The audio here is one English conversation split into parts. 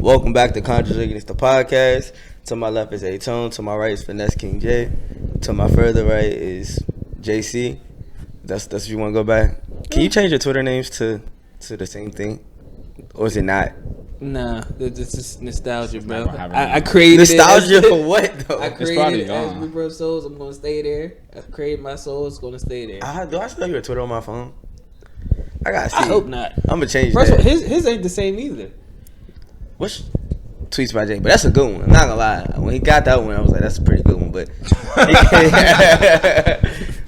Welcome back to Contradicting the podcast. To my left is A-Tone. To my right is Finesse King J. To my further right is JC. That's if you want to go back. Can you change your Twitter names to the same thing? Or is it not? Nah, this is nostalgia, bro. I created nostalgia for what though? I created it as Rebirth Souls. I'm gonna stay there. I created my soul. It's gonna stay there. Do I still have your Twitter on my phone? I gotta see. I hope not. I'm gonna change First that. of all, his ain't the same either. What's Tweets by Jay? But that's a good one. I'm not gonna lie. When he got that one, I was like, that's a pretty good one. But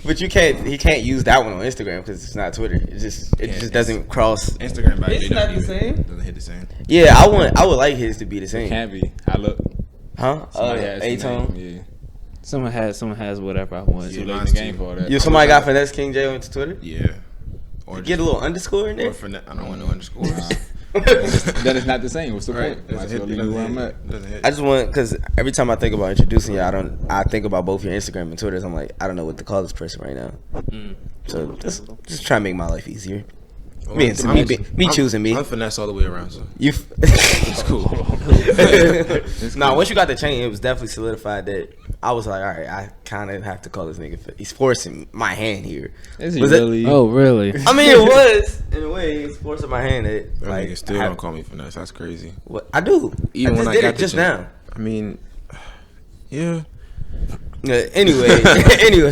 but you can't. He can't use that one on Instagram because it's not Twitter. It just doesn't cross. Instagram by It's not the same. Doesn't hit the same. Yeah, I would like his to be the same. It can't be. I look. Huh? Oh yeah, A-Tone. Yeah. Someone has whatever I want. Too late in the game for that. You somebody got Finesse King J on Twitter? Yeah. Or get a little underscore in there. I don't want no underscores. That is not the same. What's the point? Might as well leave where I'm at. I just want, because every time I think about introducing you, I think about both your Instagram and Twitter. So I'm like, I don't know what to call this person right now. So just try to make my life easier. Me choosing me. I'm finesse all the way around. So it's cool. Nah, once you got the chain, it was definitely solidified that I was like, all right, I kind of have to call this nigga. He's forcing my hand here. Is he really? Oh, really? I mean, it was in a way. He's forcing my hand. That nigga still don't call me finesse. That's crazy. What I do? Even when I did got it just now. I mean, yeah. Anyway,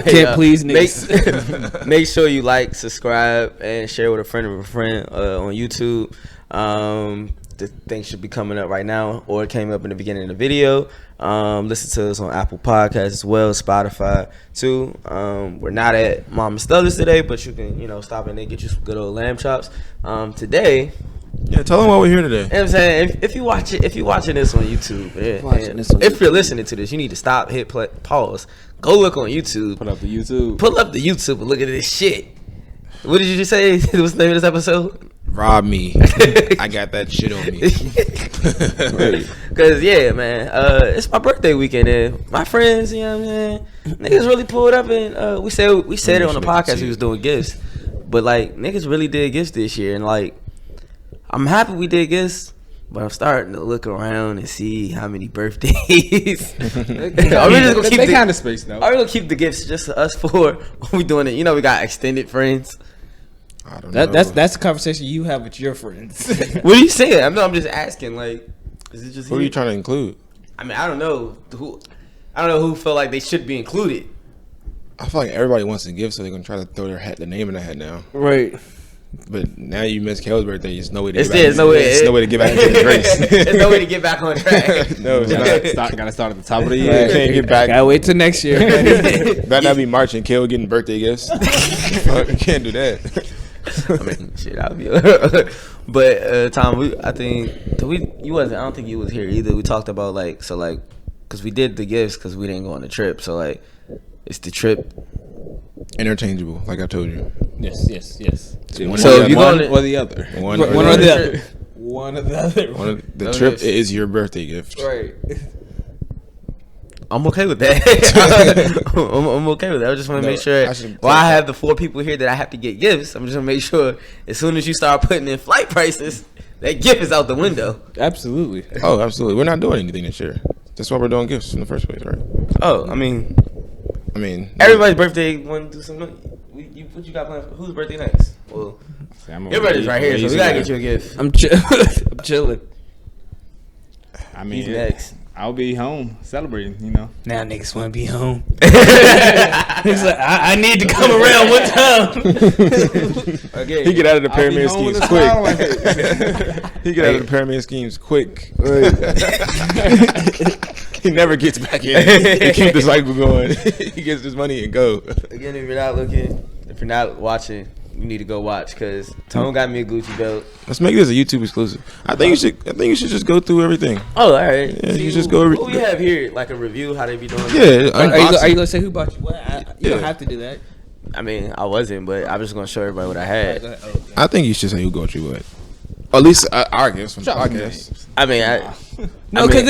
can't please niggas. Make sure you like, subscribe, and share with a friend of a friend on YouTube. The thing should be coming up right now, or it came up in the beginning of the video. Listen to us on Apple Podcasts as well, Spotify too. We're not at Mama Stella's today, but you can stop in there and get you some good old lamb chops. Today. Yeah, tell them why we're here today. You know what I'm saying, if you're watching this on YouTube, if you're listening to this, you need to stop, hit play, pause, go look on YouTube. Pull up the YouTube and look at this shit. What did you just say? What's the name of this episode? Rob me. I got that shit on me. Cause yeah, man, it's my birthday weekend and my friends, you know what I'm saying, niggas really pulled up and we said it on the podcast we was doing gifts, but like niggas really did gifts this year and like. I'm happy we did gifts, but I'm starting to look around and see how many birthdays. Are we just gonna keep kind of space though? Are we gonna keep the gifts just us four? When we doing it, we got extended friends. I don't know. That's the conversation you have with your friends. What are you saying? I'm just asking. Like, is it just who are you trying to include? I mean, I don't know who felt like they should be included. I feel like everybody wants a gift, so they're gonna try to throw their name in the hat now. Right. But now you missed Kel's birthday. There's no way to get back into the race. There's no way to get back on track. No, gotta start at the top of the year. Can't get back. Gotta wait till next year. Better not be March and Kel getting birthday gifts. You can't do that. I mean, shit, I'll be. But Tom, I don't think you was here either. We talked about because we did the gifts because we didn't go on the trip. So like, it's the trip. Interchangeable, like I told you. Yes. So if you one or the other. One or the other. One or the other. The trip is your birthday gift. Right. I'm okay with that. I'm okay with that. I just want to make sure. I have the 4 people here that I have to get gifts. I'm just gonna make sure as soon as you start putting in flight prices, that gift is out the window. Absolutely. Oh, absolutely. We're not doing anything this year. That's why we're doing gifts in the first place, right? Oh, I mean, everybody's birthday want to do something. What you got planned for? Whose birthday next? Well, your birthday's right here, so we gotta get you a gift. I'm chilling. I mean, he's next. I'll be home celebrating, Now niggas want to be home. He's like, I need to come around one time. Okay. He get out of the pyramid schemes quick. He get out of the pyramid schemes quick. He never gets back in. He keeps the cycle going. He gets his money and go. Again, if you're not watching, you need to go watch because Tone got me a Gucci belt. Let's make this a YouTube exclusive. I think you should just go through everything. Oh, all right. Yeah, you just go. What we have here, like a review, how they be doing. Yeah. Are you gonna say who bought you what? You don't have to do that. I mean, I wasn't, but I'm just gonna show everybody what I had. I think you should say who got you what. Or at least our gifts from the podcast. I mean, because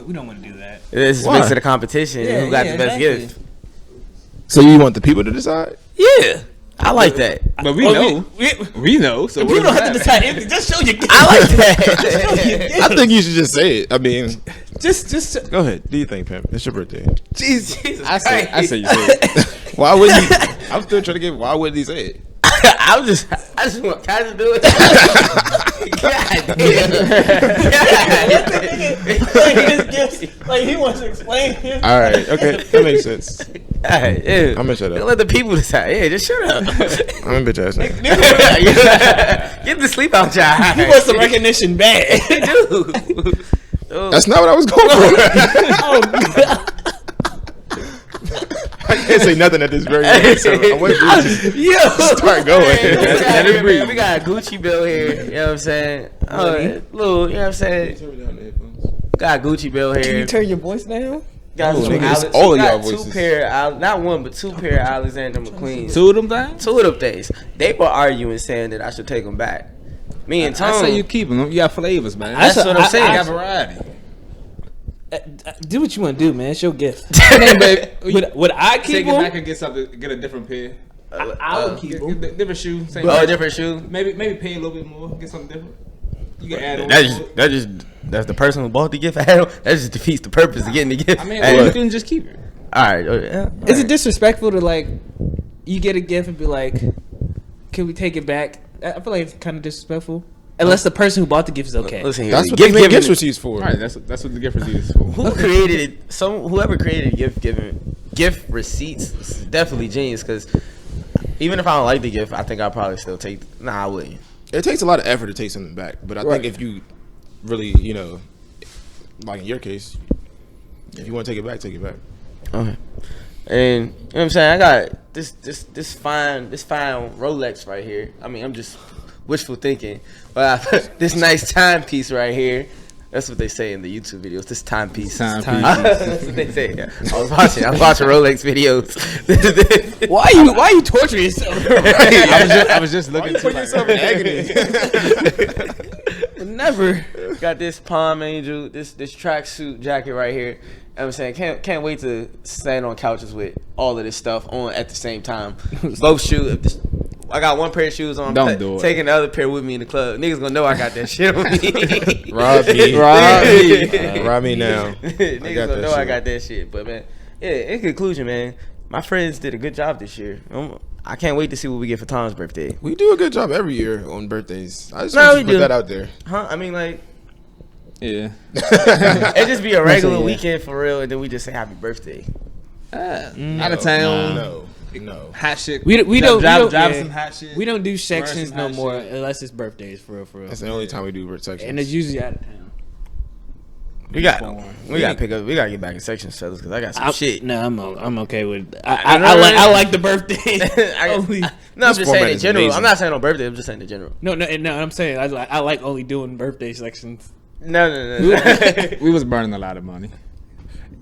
we don't want to do that. It's makes it a competition. Who got the best gift? So you want the people to decide? Yeah. I like that. But we know. We know. So you don't have to decide anything. Just show your gift. I like that. I think you should just say it. I mean, just go ahead. Do you think, Pam? It's your birthday. Jesus. I say you say it. Why wouldn't he? I'm still trying to get. Why wouldn't he say it? I just want Kaz to do it. God damn. like he wants to explain him. All right. Okay. That makes sense. Alright, yeah. I'm gonna shut up. Let the people decide. Yeah, just shut up. I'm a bitch ass nigga. Get the sleep out your eyes. He wants some recognition back. Dude. That's not what I was going for. Oh God. I can't say nothing at this very moment. So I'm waiting for you to start going. Let it breathe. We got a Gucci bill here. You know what I'm saying? Little, you know what I'm saying? Got a Gucci bill here. Can you turn your voice down? Got all of y'all voices. Two pair, not one, but two pair of Alexander McQueen. Two of them things? Two of them things. They were arguing, saying that I should take them back. Me and Tom. I say you keep them. You got flavors, man. That's what I'm saying. You got variety. Do what you want to do, man. It's your gift. Hey, babe, would I keep take it them? back and get something. Get a different pair. I would keep them. Different shoe. Same Different shoe. Maybe pay a little bit more. Get something different. You can add on. That's the person who bought the gift. That just defeats the purpose of getting the gift. I mean, you can just keep it. All right. Yeah. Is it disrespectful to like you get a gift and be like, "Can we take it back?" I feel like it's kind of disrespectful. Unless the person who bought the gift is okay. Listen here, That's what gift receipts for. Right. That's what the gift receipt is for. Whoever created gift receipts is definitely genius. Because even if I don't like the gift, I think I'll probably still take. Nah, I wouldn't. It takes a lot of effort to take something back, but I think if you really, like in your case, if you want to take it back, take it back. Okay. And you know what I'm saying? I got this fine Rolex right here. I mean, I'm just wishful thinking. But this nice timepiece right here. That's what they say in the YouTube videos. This timepiece. That's what they say. Yeah. I was watching Rolex videos. Why are you torturing yourself? I was just looking to yourself in agony. Never got this Palm Angel, this tracksuit jacket right here. You know what I'm saying, can't wait to stand on couches with all of this stuff on at the same time. Both shoes. I got one pair of shoes on. Don't do it. Taking the other pair with me in the club. Niggas gonna know I got that shit on me. Rob me now. Niggas gonna know I got that shit. But man, yeah. In conclusion, man, my friends did a good job this year. I can't wait to see what we get for Tom's birthday. We do a good job every year on birthdays. I just want to put that out there. Huh? I mean, like. Yeah. It just be a regular weekend for real, and then we just say happy birthday. Out of town. No. Hot shit. We don't drive some hot shit. We don't do sections no hot more shit. unless it's birthdays for real. That's the only time we do sections. And it's usually out of town. We gotta pick up. We gotta get back in sections, fellas, because I got some shit. No, I'm okay with. I like the birthday. I'm just saying in general. I'm not saying on birthday. I'm just saying in general. No. I'm saying I like only doing birthday sections. No. We was burning a lot of money.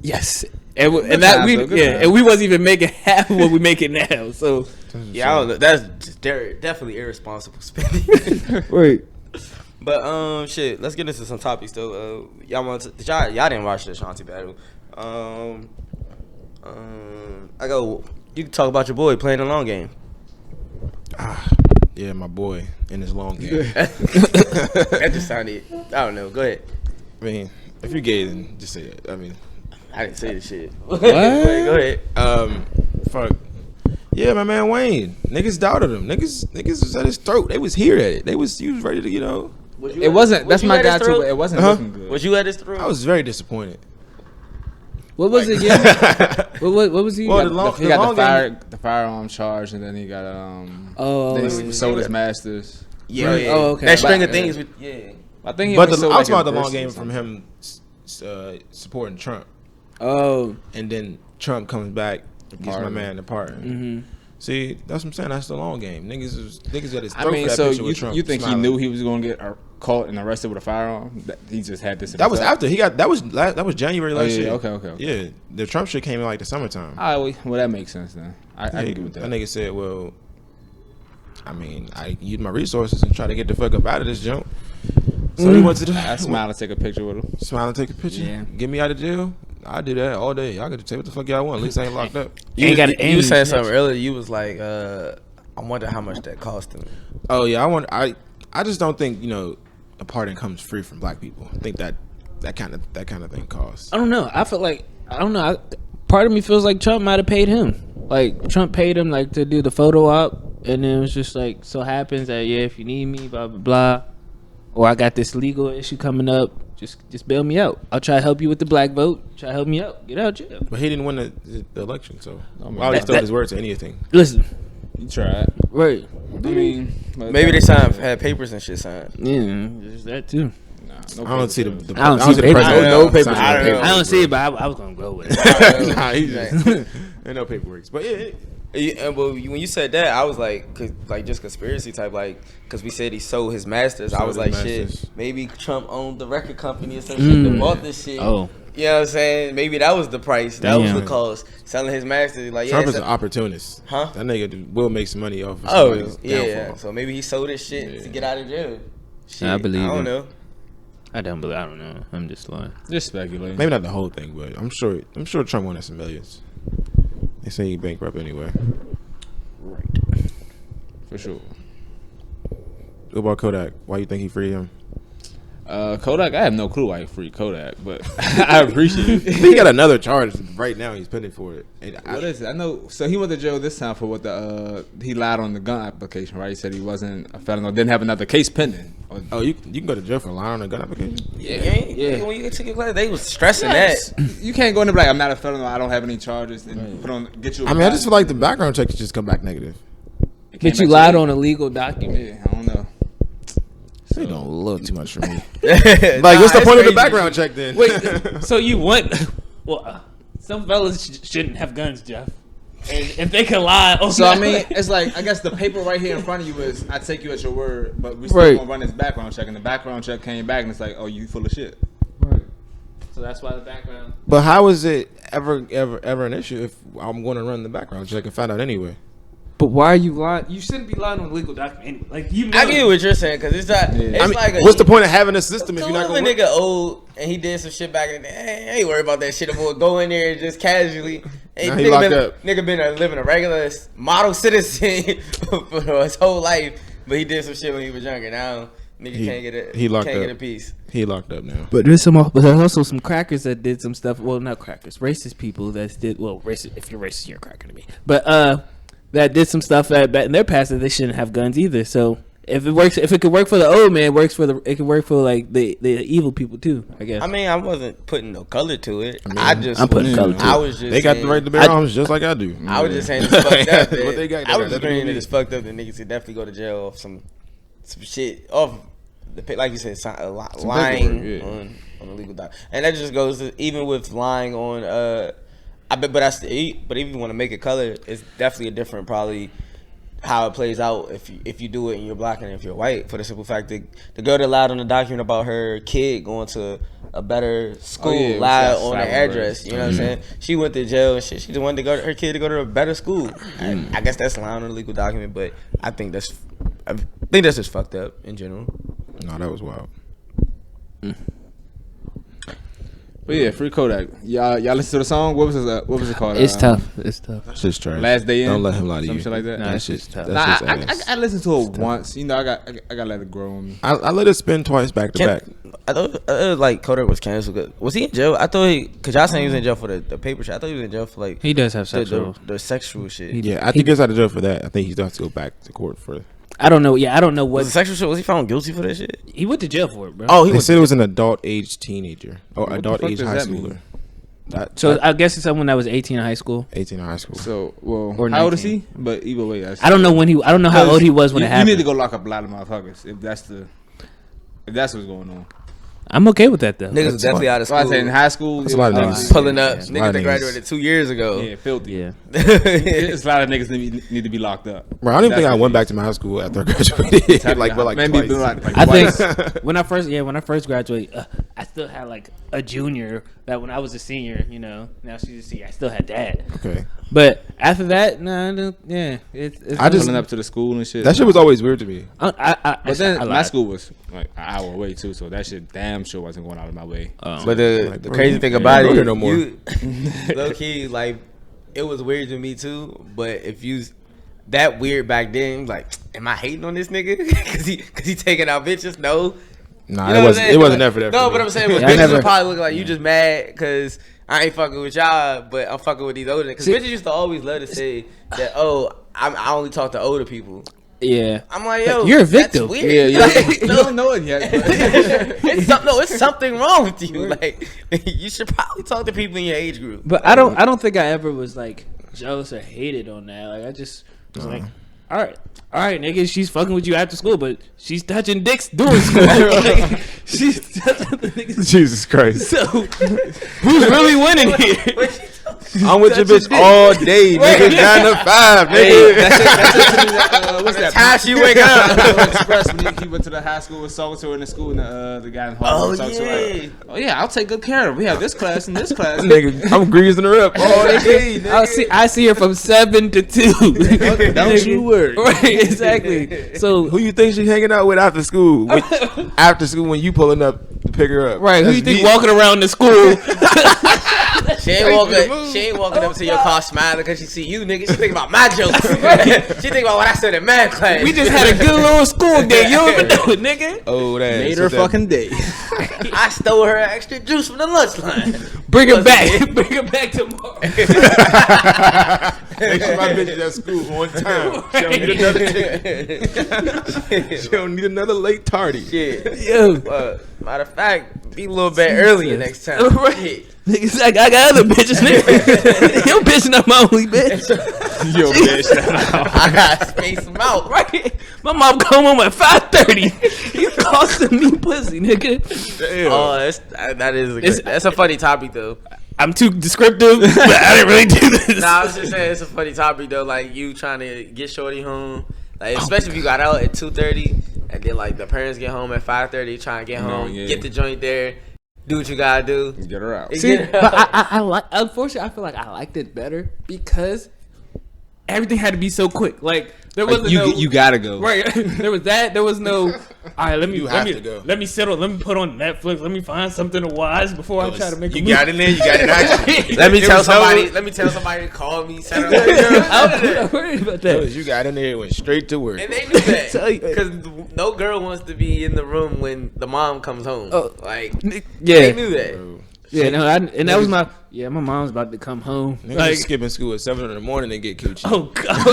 Yes, and we wasn't even making half of what we making now. So yeah, I don't know. That's just definitely irresponsible spending. Wait. But shit. Let's get into some topics though. Y'all didn't watch the Ashanti battle. You can talk about your boy playing the long game. Yeah, my boy in his long game. That just sounded. I don't know. Go ahead. I mean, if you're gay, then just say it. I mean, I didn't say the shit. What? Go ahead. Fuck. Yeah, my man Wayne. Niggas doubted him. Niggas was at his throat. They was here at it. He was ready to, It wasn't. That's my guy too. But it wasn't looking good. Was you at his throat? I was very disappointed. What was it again? what was he? Well, He got the firearm charge, and then he got Oh, sold his masters. Yeah. Right. Oh, okay. That string of things with I think he. But only sold I was like about the his long game verses or from him supporting Trump, Oh. and then Trump comes back, gives my man the pardon. Mm-hmm. See, that's what I'm saying. That's the long game. Niggas at his throat. I mean, for that so picture with Trump you think smiling. he knew he was going to get caught and arrested with a firearm? He just had this. That was after he got. That was January last year. Okay. Yeah, the Trump shit came in like the summertime. All right, well that makes sense then. I can agree with that. That nigga said, "Well, I mean, I used my resources and try to get the fuck up out of this junk." So he went to the. I smile and take a picture with him. Smile and take a picture. Yeah. Get me out of jail. I do that all day. I could say what the fuck y'all want. At least I ain't locked up. You was saying something earlier. You was like, I wonder how much that cost him. Oh yeah, I just don't think a pardon comes free from black people. I think that kind of thing costs. I don't know. I feel like part of me feels like Trump might have paid him. Like Trump paid him like to do the photo op, and then it was just like so happens that if you need me, blah blah blah, or I got this legal issue coming up, just bail me out. I'll try to help you with the black vote. Try to help me out. Get out of jail. But he didn't win the election, so why would he throw his word to anything? Listen, You tried. right? I mean, Maybe they had papers and shit signed. Yeah, there's that too. No I don't see the I don't see the papers. president. No papers. I don't know. I don't see it, but I was gonna go with it. Nah, he just ain't no paperwork. But yeah, Well, when you said that, I was like, just conspiracy type, like, because we said he sold his masters. I was like, shit, maybe Trump owned the record company or some shit that bought this shit. Oh. You know what I'm saying? Maybe that was the price. That was Damn. the cost. Selling his masters. Like, Trump is an opportunist. Huh? That nigga will make some money off of Oh, somebody's yeah. downfall. So maybe he sold his shit to get out of jail. Shit, I believe I don't it. know. I don't know. I'm just lying. Just speculating. Maybe not the whole thing, but I'm sure Trump wanted some millions. They say he bankrupt anyway. Right. For sure. What about Kodak? Why you think he freed him? Kodak, I have no clue why he freed Kodak, but I appreciate it. He got another charge right now. He's pending for it. And What is it? I know. So he went to jail this time for what he lied on the gun application, right? He said he wasn't a felon or didn't have another case pending. Oh, you can go to jail for lying on a gun application? Yeah. When you took your class, they was stressing Yes. that. You can't go in there and be like, I'm not a felon or I don't have any charges and get you. I mean, I just feel like the background check should just come back negative. But you lied on a legal document. Yeah, I don't know. They don't look too much for me. Like, what's the point of the background check then? Wait, so you want? Well, some fellas shouldn't have guns, Jeff. And if they could lie, So I mean, it's like I guess the paper right here in front of you is I take you at your word, but we still Right. gonna run this background check, and the background check came back and it's like, oh, you full of shit. Right. So that's why the background. But how is it ever an issue if I'm going to run the background check and find out anyway? But why are you lying? You shouldn't be lying on a legal document anyway. Like you know. I get what you're saying, because it's not. Yeah. It's I mean, like what's the point of having a system if you're not If going a to nigga old and he did some shit back in the day, I ain't worried about that shit. If we'll go in there and just casually. Hey, Nah, he locked up. Nigga been living a regular model citizen for his whole life, but he did some shit when he was younger. Now nigga can't get a he locked can't up. get a piece. He locked up now. But there's also some crackers that did some stuff. Well, not crackers, racist people that did. Well, racist. If you're racist, you're a cracker to me. But that did some stuff that in their past that they shouldn't have guns either. So if it could work for the old man, it can work for like the evil people too. I guess. I mean, I wasn't putting no color to it. I'm putting color to I it. was just. They got the saying- right to bear arms just like I do. I was just saying it's fucked up. That, What they got, I was they just got saying to that do it's fucked up that niggas could definitely go to jail off some shit off the like you said, lying paperwork, yeah. on a legal doc, and that just goes to, even with lying on but even want to make it color, it's definitely a different probably how it plays out if you do it and you're black and if you're white, for the simple fact that the girl that lied on the document about her kid going to a better school lied on the address. You know what I'm saying? She went to jail and shit. She just wanted her kid to go to a better school. I guess that's lying on a legal document, but I think that's just fucked up in general. No, that was wild. But yeah, free Kodak. Y'all listen to the song? What was it called? It's tough. It's tough. That's just trash. Last Day In. Don't let him lie to Some you. shit like that. Nah, That it's shit's just tough. that's Nah, just ass. I listened to it once. You know, I got to let it grow on me. I let it spin twice back to back. I thought like Kodak was canceled. Was he in jail? I thought because y'all saying he was in jail for the paper shit. I thought he was in jail for like He does have sexual. the sexual shit. Yeah, I think he's out of jail for that. I think he's going to go back to court for it. I don't know. Yeah, I don't know Was what the sexual shit? Was he found guilty for that shit? he went to jail for it, bro. Oh, he They was. said it was an adult age teenager or What the adult fuck age does high that mean? schooler. So That I guess it's someone that was 18 in high school. 18 in high school. So, well, Or how old is 19. he? But either way, I don't know when I don't know how old he was when you, it happened. You need to go lock up a lot of motherfuckers if that's what's going on. I'm okay with that though. Niggas was That's definitely out of So I school. say in high school, That's a lot of it niggas. was- Pulling up. Yeah. lot Niggas of that niggas. graduated 2 years ago. Yeah, filthy. Yeah. It's a lot of niggas need to be locked up. Bro, I don't even think That's I the went thing. back to my high school after I graduated. like Maybe twice. been like I twice. think when I first graduated, I still had like a junior that when I was a senior, you know, now she's a senior. I still had that. Okay. But after that, it's I just- pulling up to the school and shit. That shit was always weird to me. But then I my lied. school was like an hour away too, so that shit damn sure wasn't going out of my way. But the Like, bro, crazy thing you about ain't it, go here no more. you low key like it was weird to me too. But if you, that weird back then. Like, am I hating on this nigga? Cause he taking out bitches? No. Nah, You know it wasn't never that. No, for but me. I'm saying, Yeah, I bitches never- would probably look like you just mad because I ain't fucking with y'all, but I'm fucking with these older. Because bitches used to always love to say that, oh, I only talk to older people. Yeah. I'm like, yo, You're a victim. That's weird. Yeah. Like, You don't know it yet. But it's something wrong with you. Like, you should probably talk to people in your age group. But I don't think I ever was like jealous or hated on that. Like I just was like, all right, nigga, she's fucking with you after school, but she's touching dicks during school. Like, she's touching the niggas. Jesus Christ. So who's really winning here? I'm with your bitch all day, nigga. 9 to 5, nigga. what's that? Time she wake up. Express when he went to the high school with so and so in the school, and the guy in Harvard talked to her. Oh yeah, I'll take good care of her. We have this class and this class. Nigga, I'm greasing her up all day, nigga. I see her from 7 to 2. Don't you worry. Right, exactly. So Who you think she hanging out with after school? After school when you pulling up to pick her up? right, who you That's think me. walking around the school? She ain't walking up to your car smiling because she see you, nigga. She think about my jokes. She think about what I said in math class. We just had a good little school day. You don't even know it, nigga. Oh, that Made her fucking day. I stole her extra juice from the lunch line. Bring her back. Bring her back tomorrow. Make sure my bitch is at school on time. She don't need another ticket. She don't need another late tardy. Shit. Yo. Matter of fact, be a little bit earlier next time. Right. Shit. Niggas like, I got other bitches, nigga. Your bitch not my only bitch. Yo, bitch. I gotta space them out. Right? My mom come home at 5:30. You costing me pussy, nigga. Damn. Oh, that's a funny topic though. I'm too descriptive, but I didn't really do this. Nah, I was just saying it's a funny topic though. Like you trying to get shorty home, like especially if you got out at 2:30, and then like the parents get home at 5:30, trying to get home, yeah. get the joint there, do what you gotta do. Get her out. See, but I like. Unfortunately, I feel like I liked it better because everything had to be so quick. Like there wasn't You gotta go. right. There was that. There was no. All right, let me go. Let me settle. Let me put on Netflix. Let me find something to watch before I try to make a You move. got it in, you got it out. Let me tell somebody to call me. Set up. I'm worried about that. You got in there and went straight to work. And they knew that Tell you. because no girl wants to be in the room when the mom comes home. Like Yeah, they knew that. yeah. No, and that was my. Yeah, my mom's about to come home. Niggas Like, skipping school at 7 in the morning and get coochie. oh god.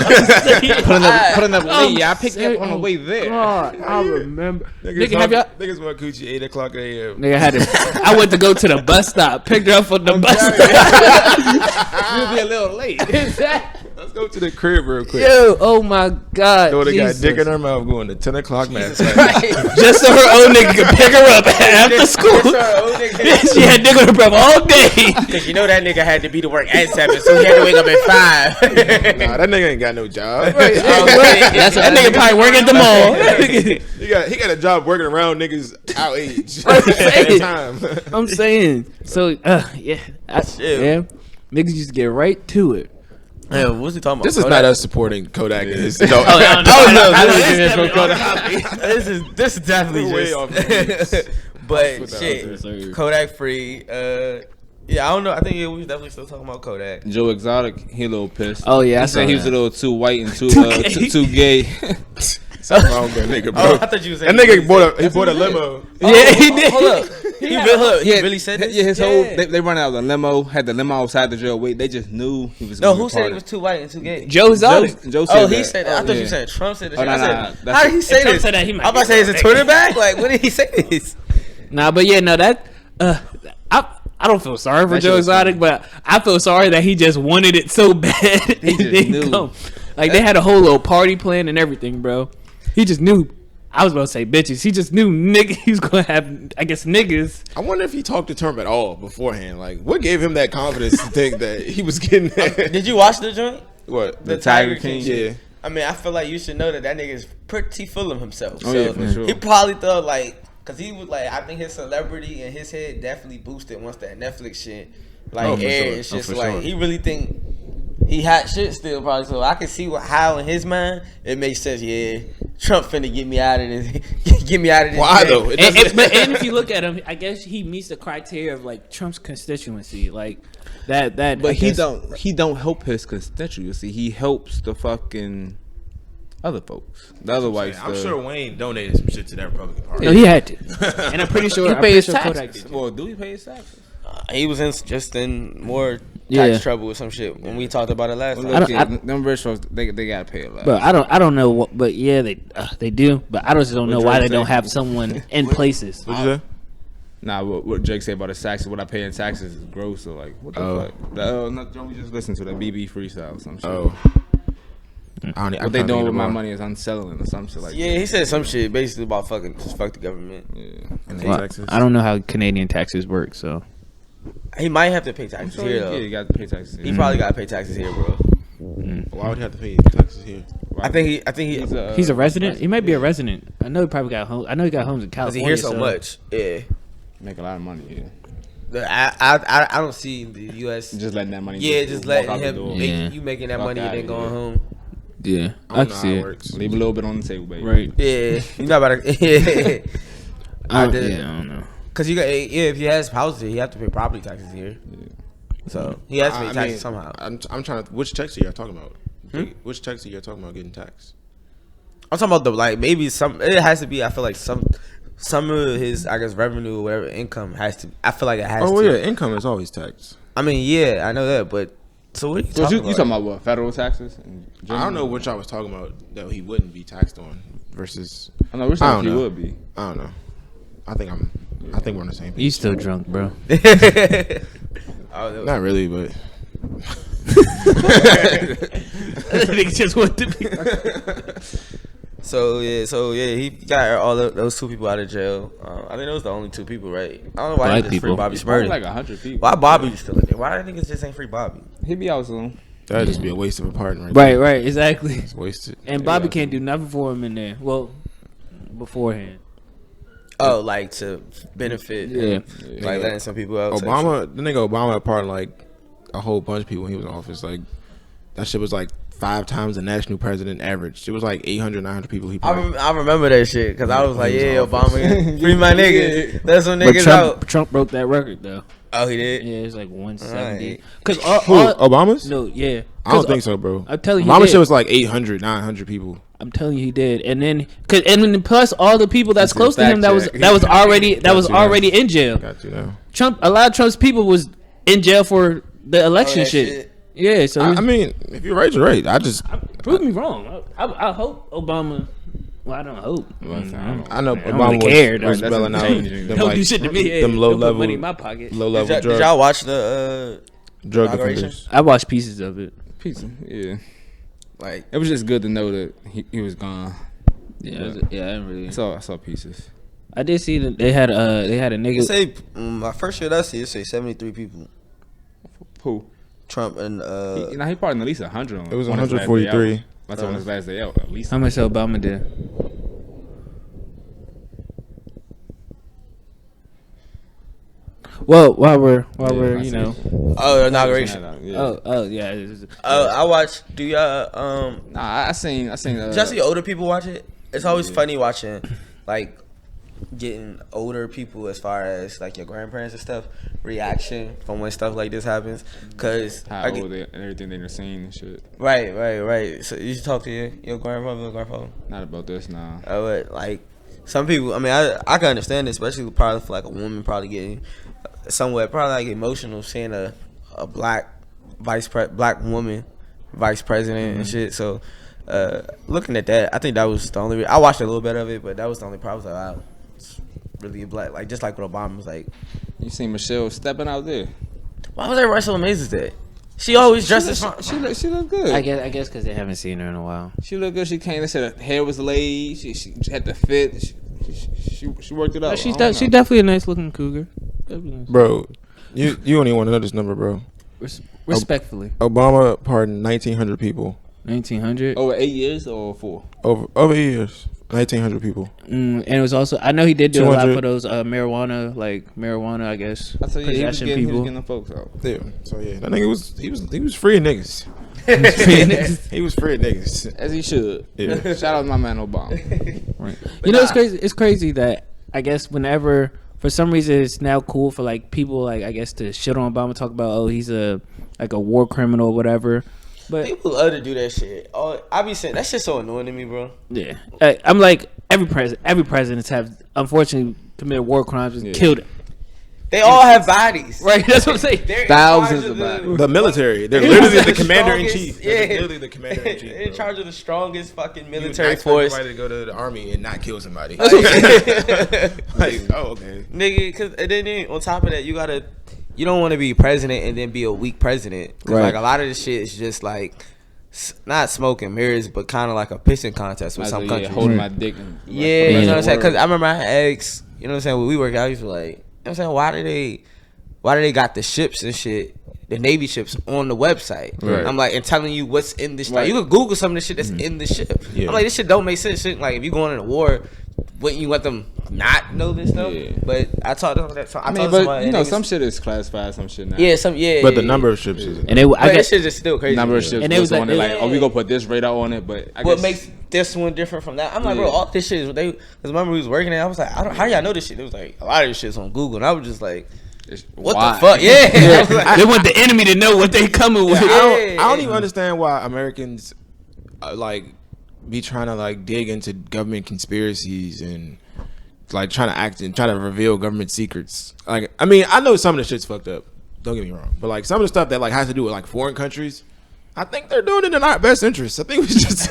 Put another I'm late. I picked it up on the way there. God, I remember. Niggas, Nigga, have y'all? niggas want coochie 8 o'clock a.m. Nigga had to. I went to go to the bus stop, picked her up from the bus stop. You'll be a little late. Let's go to the crib real quick. Yo, oh my god. Daughter got Jesus. dick in her mouth going to 10 o'clock math class. Right. Just so her old nigga could pick her up after school. She had dick on her breath all day. Because you know that nigga had to be to work at 7, so he had to wake up at 5. Nah, that nigga ain't got no job. That nigga probably work at the mall. he got a job working around niggas our age. I'm saying. Time. I'm saying. So, yeah. Yeah. Niggas just get right to it. Yeah, what's he talking about? This is not us supporting Kodak. This is This is definitely Way just. off the But Put that shit, out there. Kodak free. Yeah, I don't know. I think we was definitely still talking about Kodak. Joe Exotic, he a little pissed. Oh, yeah, I he saw said he was that. a little too white and too gay. too gay. Something wrong with that nigga, bro. Oh, I thought you was saying That nigga bought a limo. Yeah, he did. Hold up. He really said this? Yeah, his whole they run out of the limo, had the limo outside the jail. Wait, they just knew he was. No, gonna who be said he part was of too white and too gay? Joe Exotic. Joe said Oh, that. he said that. I thought Yeah. you said Trump said this. Oh, shit. I nah, said, that's- how did he say Trump this? said that, he might I'm about to be say, is right. it Twitter back? Like, when did he say this? Nah, but yeah, no, that I don't feel sorry for That Joe shit was Exotic, but I feel sorry that he just wanted it so bad. He just didn't knew. come. Like they had a whole little party plan and everything, bro. He just knew. I was about to say bitches. He just knew nigga he was gonna have. I guess niggas. I wonder if he talked to Trump at all beforehand. Like, what gave him that confidence to think that he was getting that? Did you watch the joint? What? The Tiger Tiger King? King? Yeah. I mean, I feel like you should know that nigga is pretty full of himself. Oh, so yeah, for sure. he probably thought like, cause he was like, I think his celebrity in his head definitely boosted once that Netflix shit like Oh, for aired. sure. It's Oh, just for like sure. he really think he hot shit still probably. So I can see how in his mind it makes sense. Yeah, Trump finna get me out of this. Get me out of this. Why game. though? It doesn't- But if you look at him, I guess he meets the criteria of like Trump's constituency, like that. But I he guess- don't help his constituency. He helps the fucking other folks. The other whites. I'm sure Wayne donated some shit to that Republican Party. No, he had to, and I'm pretty sure he I'm paid pretty his sure Kodak taxes. did. Well, do he pay his taxes? He was in more tax Yeah. trouble or some shit when we talked about it last Well, time. I look, them rich folks, they gotta pay a lot. But I don't know what, but yeah, they do. But I just don't know What why Drake they don't say? have someone in places. What'd you say? Nah, what Jake said about his taxes, what I pay in taxes is gross. So like, what the fuck? Not Joe, we just listened to the BB freestyle or some shit. Oh. What they doing with my money is unsettling or some shit like Yeah, that. he said some shit basically about just fuck the government. Yeah. And Well, Texas. I don't know how Canadian taxes work, so He might have to pay I'm taxes sure here though. you got to pay taxes. He probably got to pay taxes here, bro. Why would he have to pay taxes here? I think he he's a resident. He might be a resident. I know he probably got home. I know he got homes in because he California. hears so much. Yeah. make a lot of money. Yeah, I don't see the U.S. just letting that money. Yeah, just walk letting out the him door. Yeah. you making that Fuck money and outta then going here. home. Yeah, I I don't can know how see it it. works. Leave a little bit on the table, baby. Right. Yeah, you not about to. Yeah. I did. Yeah, I don't know. Cause you got if he has houses, he have to pay property taxes here. So he has to pay taxes somehow. I'm trying to. Which tax are y'all talking about? Which tax are y'all talking about getting taxed? I'm talking about the maybe some. It has to be. I feel like some of his revenue or whatever income has to. I feel like it has. Oh to. yeah, income is always taxed. I mean, yeah, I know that, but so what are you So talking you about? talking about what? Federal taxes? I don't know what y'all was talking about that he wouldn't be taxed on versus. I know which I one don't he know. would be. I don't know. I think we're on the same page. You still drunk, bro? Oh, Not really, but Nigga just want to be. so yeah, he got all those two people out of jail. I think those the only two people, right? I don't know why Black he just free people. Bobby Probably Smurdy. like 100 people. Why Bobby still in there? Why I niggas just ain't free Bobby? He be out soon. that'd just be a waste of a pardon, right? Right, right, exactly. It's wasted. And Bobby can't do nothing for him in there. Well, beforehand. Oh, like to benefit, Yeah. like letting some people out. Obama, the nigga Obama pardoned like a whole bunch of people when he was in office. Like that shit was like 5 times the national president average. It was like 800, 900 people he pardoned. I remember that shit because I was like, He was yeah, in Obama, free my niggas. That's some But niggas out. Trump broke that record though. Oh, he did. Yeah, it's like 170. Alright. Cause Who? Obama's? no, yeah. I don't 'Cause think so, bro. I'm telling you, Obama he shit did. was like 800, 900 people. I'm telling you, he did. And then, plus all the people that's That's a close to him fact that check. was already in jail. Got you now. A lot of Trump's people was in jail for the election that shit. shit. Yeah, so I mean, if you're right, you're right. I just, prove me wrong. I hope Obama. Well, I don't hope. I know I don't Obama really care, was though. spelling out changing. them, Don't like, do shit to me. Hey, them low don't put level, money in my pocket. low level Did drug, y'all watch the drug inauguration? offenders. I watched pieces of it. Pizza. Yeah. like? It was just good to know that he was gone. Yeah, I didn't really. I saw pieces. I did see that they had a It nigga. say my first shit I see it say 73 people. Who? Trump and He pardoned at least 100. It was on his last day out. 143. That's on his last day out. At least. How much Obama did? Well, while we're I you see. know. oh inauguration. Yeah. Oh yeah. It's- I watched. Do y'all Nah, I seen. just see older people watch it? It's always funny watching like getting older people as far as like your grandparents and stuff reaction from when stuff like this happens because how old they and everything they've seen and shit. right so you should talk to your grandmother or grandfather. Not about this, nah. But like some people, I mean, I can understand it, especially probably for like a woman probably getting somewhat probably like emotional seeing a black black woman vice president and shit. So looking at that, I think that was the only. I watched a little bit of it, but that was the only problem. I was like, wow, it's really a black, like just like what Obama was like. You seen Michelle stepping out there? Why was everybody so amazed at that? She always dresses. She looked good. I guess because they haven't seen her in a while. She looked good. She came. They said her hair was laid. She had the fit. She worked it out. She's I don't she's know. definitely a nice looking cougar. Definitely nice. Bro, you don't even want to know this number, bro. Respectfully, Obama pardoned 1,900 people 1900. Over 8 years or 4? over years. 1,900 people. And it was also I know he did do a lot 200. for those marijuana, I guess. I tell you, he was possession getting people. them folks out. Yeah. So yeah, that nigga was freeing niggas. He was freeing niggas. As he should. Yeah. Shout out to my man Obama. Right. You know, it's crazy. It's crazy that I guess whenever, for some reason, it's now cool for like people like I guess to shit on Obama, talk about he's a war criminal or whatever. But people love to do that shit. I be saying that shit's so annoying to me, bro. yeah, I'm like every presidents have unfortunately committed war crimes and killed. They all have bodies. Right, that's what I'm saying. They're in Thousands charge of bodies. The military. They're They're literally the the commander in strongest- chief. yeah. They're literally the commander in chief. They're in charge of the strongest fucking You military would expect force. somebody to go to the army and not kill somebody. Like, Like, oh, okay. nigga, cause and then on top of that, you don't want to be president and then be a weak president. Cause Right. like a lot of this shit is just like not smoke and mirrors, but kind of like a pissing contest with some countries. holding my dick. And, Yeah, you know what I'm saying? Because I remember I asked, you know what I'm saying, when we work out, I used to like, you know what I'm saying, why do they got the ships and shit, the Navy ships on the website? Right. I'm like, and telling you what's in the ship. Right. Like, you could Google some of the shit that's in the ship. Yeah. I'm like, this shit don't make sense. Shit, like, if you going in a war, wouldn't you let them not know this stuff? Yeah. But I talked to them that. I mean, but you know, some shit is classified, some shit not. Yeah, But the number of ships is. And they, But I that guess, shit is still crazy. Number of ships And it was was on like- it, like, yeah. oh, we gonna put this radar on it, but I What guess makes this one different from that? I'm like, bro, Yeah. all this shit is because remember we was working there. I was like, how y'all know this shit? It was like a lot of this shit's on Google, and I was just like, what why? the fuck? Yeah, I was like, they want the enemy to know what they coming with. I don't even understand why Americans like be trying to like dig into government conspiracies and like trying to act and try to reveal government secrets. Like, I mean, I know some of the shit's fucked up. Don't get me wrong, but like some of the stuff that like has to do with like foreign countries, I think they're doing it in our best interest. I think we should just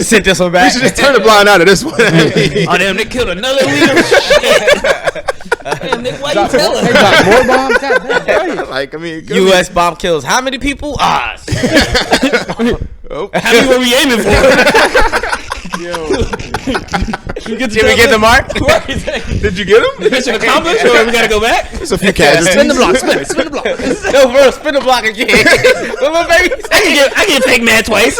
sit this one we back. should just turn a blind eye to this one. I mean, Oh damn, they killed another leader. Shit. Damn, Nick, why you tell They us? got more bombs. Goddamn. like, I mean, U.S. bomb kills how many people? Ah, Oh. How many were we aiming for? did we get the mark? Did you get him? Mission accomplished, or we gotta go back? It's a few casualties. Spin the block, spin the block. No, bro, spin the block again. What my baby say? I can take mad twice.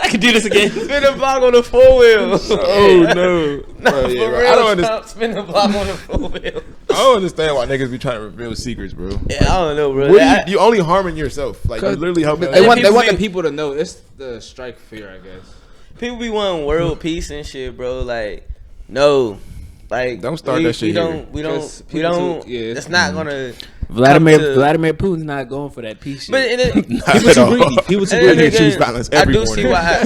I can do this again. Spin the block on the 4-wheel. Oh no! No, Bro, yeah, for bro. real, I don't understand. Spin the block on the 4-wheel. I don't understand why niggas be trying to reveal secrets, bro. Yeah, I don't know, bro. What That- you only harming yourself. Like, you literally helping. They want people the be- people to know. It's the strike fear, I guess. People be wanting world peace and shit, bro. Like, no. Like, Don't start that shit We here. don't. Because We people don't. too- yeah, it's- It's not gonna. Vladimir come to- Putin's not going for that peace shit. But it, Not at all. People too And greedy. then They choose again, violence I every do morning. see why.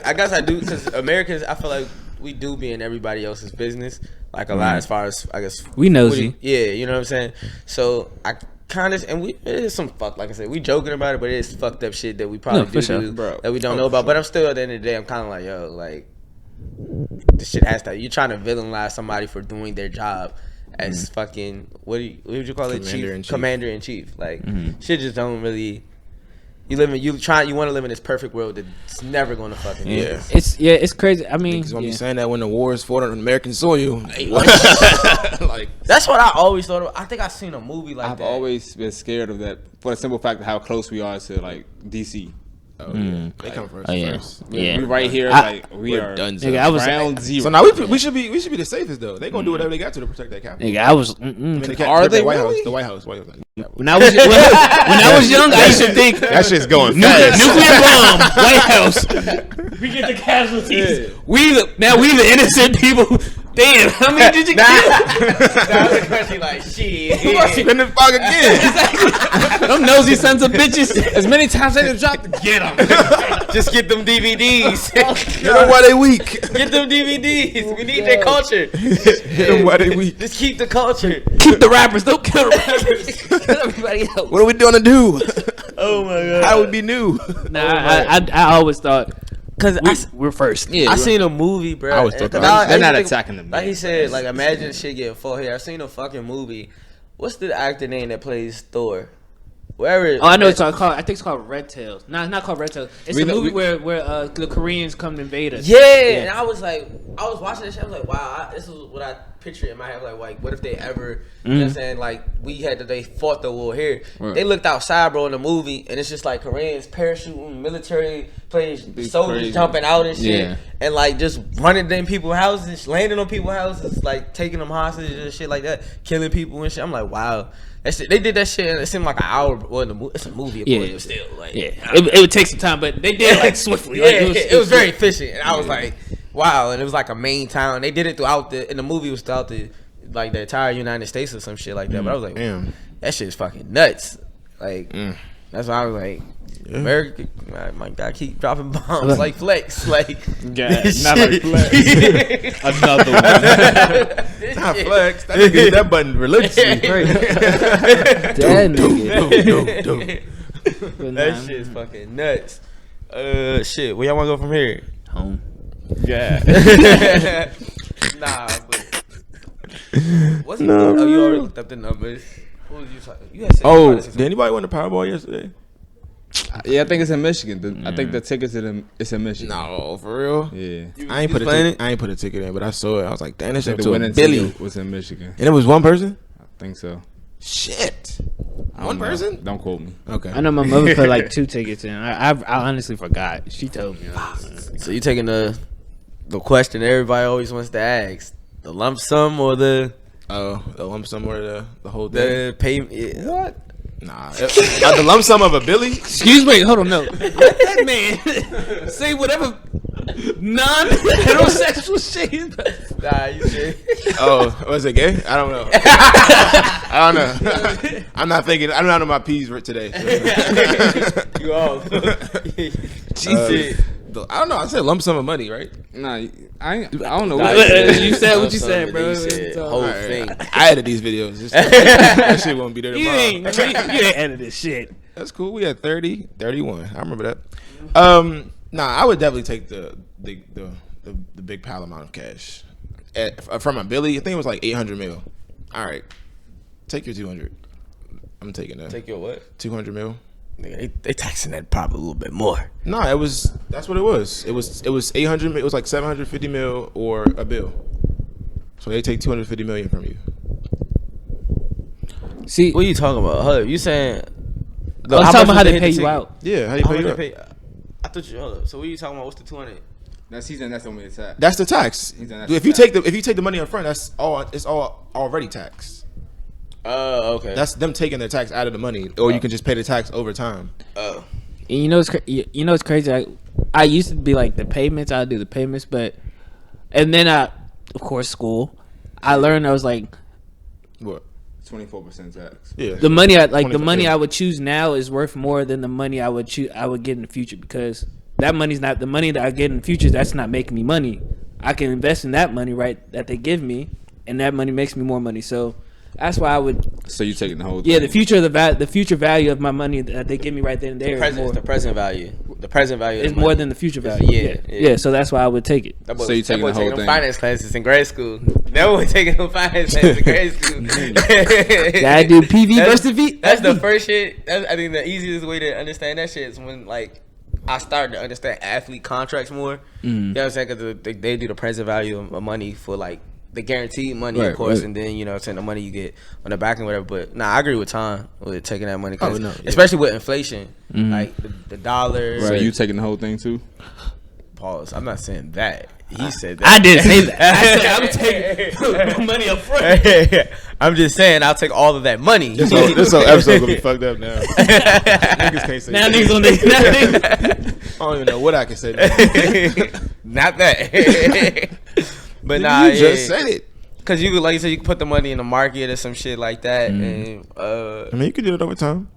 I guess I do because Americans. I feel like we do be in everybody else's business, like a lot as far as I guess We nosy. Yeah, you know what I'm saying. So I kind of and it is some fuck. Like I said, we joking about it, but it is fucked up shit that we probably No, for do sure. do Bro. that we don't know about. But I'm still at the end of the day, I'm kind of like, yo, like this shit has to. You're trying to villainize somebody for doing their job. As fucking what would you call it? Commander in chief. Like shit just don't really. You want to live in this perfect world that's never going to fucking be. Yeah. It's crazy. I mean, Niggas gonna yeah. be saying that when the war is fought on American soil. Like, That's what I always thought of. I think I seen a movie like I've that. always been scared of that for the simple fact of how close we are to like DC. oh, yeah. They come first. Oh yeah, First. yeah. We right here, I- like we We're are done. Nigga, I was round zero. So now we should be the safest though. They gonna do whatever they got to protect that capital. Nigga, I was. I mean, they can't Are protect they the White really? House? The White House. When I was young, I used to think That shit's going nuclear fast. bomb, White House. We get the casualties. We the innocent people. Damn, how many did you kill? Now the country like shit. Spin the fog again. Them nosy sons of bitches. as many times they dropped to get them. Just get them DVDs. You know why they weak? Get them DVDs. We need their culture. Hit them why they weak. Just keep the culture. Keep the rappers. Don't kill the rappers. Kill everybody else. What are we gonna do? Oh my god. How would be new? Nah, I always thought Because we're first. I seen a movie, bro. I always thought that. I They're not think- attacking them. Like he said, like imagine shit getting fought here. I seen a fucking movie. What's the actor name that plays Thor? Wherever. Oh, I know it's called. I think it's called Red Tails. No, it's not called Red Tails. It's We a know- movie where the Koreans come to invade us. Yeah, and I was watching this shit. I was like, wow, this is what I picture in my head. Like, what if they ever, you know what I'm saying? Like, they fought the war here. Right. They looked outside, bro, in the movie, and it's just like Koreans parachuting, military planes, soldiers crazy. jumping out and shit, Yeah. and like just running in people's houses, landing on people's houses, like taking them hostages and shit like that, killing people and shit. I'm like, wow. That shit, they did that shit. And it seemed like an hour. Well, it's a movie, of course, but still, like, It would take some time, but they did it like swiftly. yeah, Like, it was very efficient, and I was like, wow. And it was like a main town. They did it throughout and the movie was throughout the entire United States or some shit like that. But I was like, Damn. that shit is fucking nuts. Like, that's why I was like, America, my guy keep dropping bombs like Flex, like Yeah, not like Flex. Another one. Not Flex. That nigga hit that button religiously. That nigga. But That nah, shit's fucking nuts. Shit, where y'all want to go from here? home. Yeah. Nah, but what's it? Oh, you already looked up the numbers. What was you talking? You had said you Oh, wanted to say did anybody win the Powerball yesterday? Yeah, I think it's in Michigan. I think the tickets it's in Michigan. No, for real. Yeah. I ain't you put playing I ain't put a ticket in, but I saw it. I was like, damn, this I shit think to the a winning Billy. ticket was in Michigan. And it was one person? I think so. Shit. I don't One know. person? Don't quote me. Okay. I know my mother put like 2 tickets in. I honestly forgot. She told me. So you taking the question everybody always wants to ask: the lump sum or the The lump sum or the whole thing? pay? What? Nah. The lump sum of a Billy? Excuse me, hold on, no. Let that man say whatever non-heterosexual shit. Nah, you said. Oh, was it gay? I don't know. I don't know. I'm not thinking. I'm not on my P's today. So. You all. Jesus. I don't know. I said lump sum of money, right? Nah, I don't know. Nah, You said what you said, bro. You said whole thing. I added these videos. That shit won't be there You tomorrow. ain't edited this shit. That's cool. We had 30, 31. I remember that. Nah, I would definitely take the big pile amount of cash from a Billy. I think it was like 800 mil. All right, take your 200. I'm taking that. Take your what? 200 mil. Nigga, they taxing that probably a little bit more. No, that's what it was. It was 800. It was like 750 mil or a bill. So they take 250 million from you. See, What are you talking about? Hold up, you saying? I was talking about how they pay you out. Yeah, how you How pay much you they up? pay? I thought you. Hold up. So what are you talking about? What's the 200? That's only the tax. That's the tax. That's If the you tax. take the money up front, that's all. It's all already taxed. Oh, okay. That's them taking their tax out of the money, or you can just pay the tax over time. oh. And you know it's crazy. I used to be like the payments. I do the payments, and then of course, school. I learned I was like, What? 24% tax. Yeah. the money the 25, money yeah. I would choose now is worth more than the money I would get in the future, because that money's not the money that I get in the future. That's not making me money. I can invest in that money, right, that they give me, and that money makes me more money. So that's why I would. So you taking the whole thing? Yeah, the future value of my money that they give me right then and there is more, The present value. The present value is of more money. than the future It's- value. yeah. So that's why I would take it. That boy, So you taking that boy the whole them thing? finance classes in grade school. That boy taking them finance classes in grade school. I do PV versus V. That's the first shit. I think the easiest way to understand that shit is when like I started to understand athlete contracts more. You know what I'm saying? Because they do the present value of money for like the guaranteed money, Right, of course, right. and then saying the money you get on the back and whatever. But nah, I agree with Tom with taking that money, 'cause Oh, no, yeah. especially with inflation, like the dollar. So you taking the whole thing too? Pause. I'm not saying that. He said that. I didn't say that. I said I would take my money up front. I'm just saying I'll take all of that money. This whole episode gonna be fucked up now. Niggas can't say. Now that. niggas on the. I don't even know what I can say. Not that. But nah, you just said it. Cause you could, like you said, you could put the money in the market or some shit like that, and I mean, you can do it over time.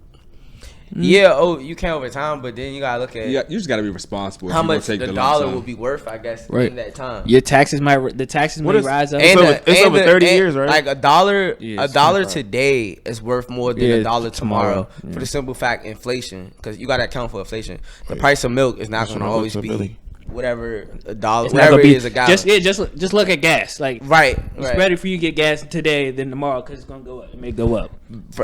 yeah, you can over time, but then you gotta look at Yeah, you just gotta be responsible. if how you gonna much take the lump dollar sum. will be worth, I guess, Right. in that time. Your taxes may rise up. And- It's over 30 years, right? Like a dollar Yeah, it's 25 25. today is worth more than Yeah, a dollar tomorrow, tomorrow. for the simple fact inflation, because you gotta account for inflation. The price of milk is not That's gonna what I always looked up, be Billy. whatever a dollar, It's not whatever gonna it be is a gallon. just look at gas. Like right. it's better for you to get gas today than tomorrow, because it's gonna go up. It may go up.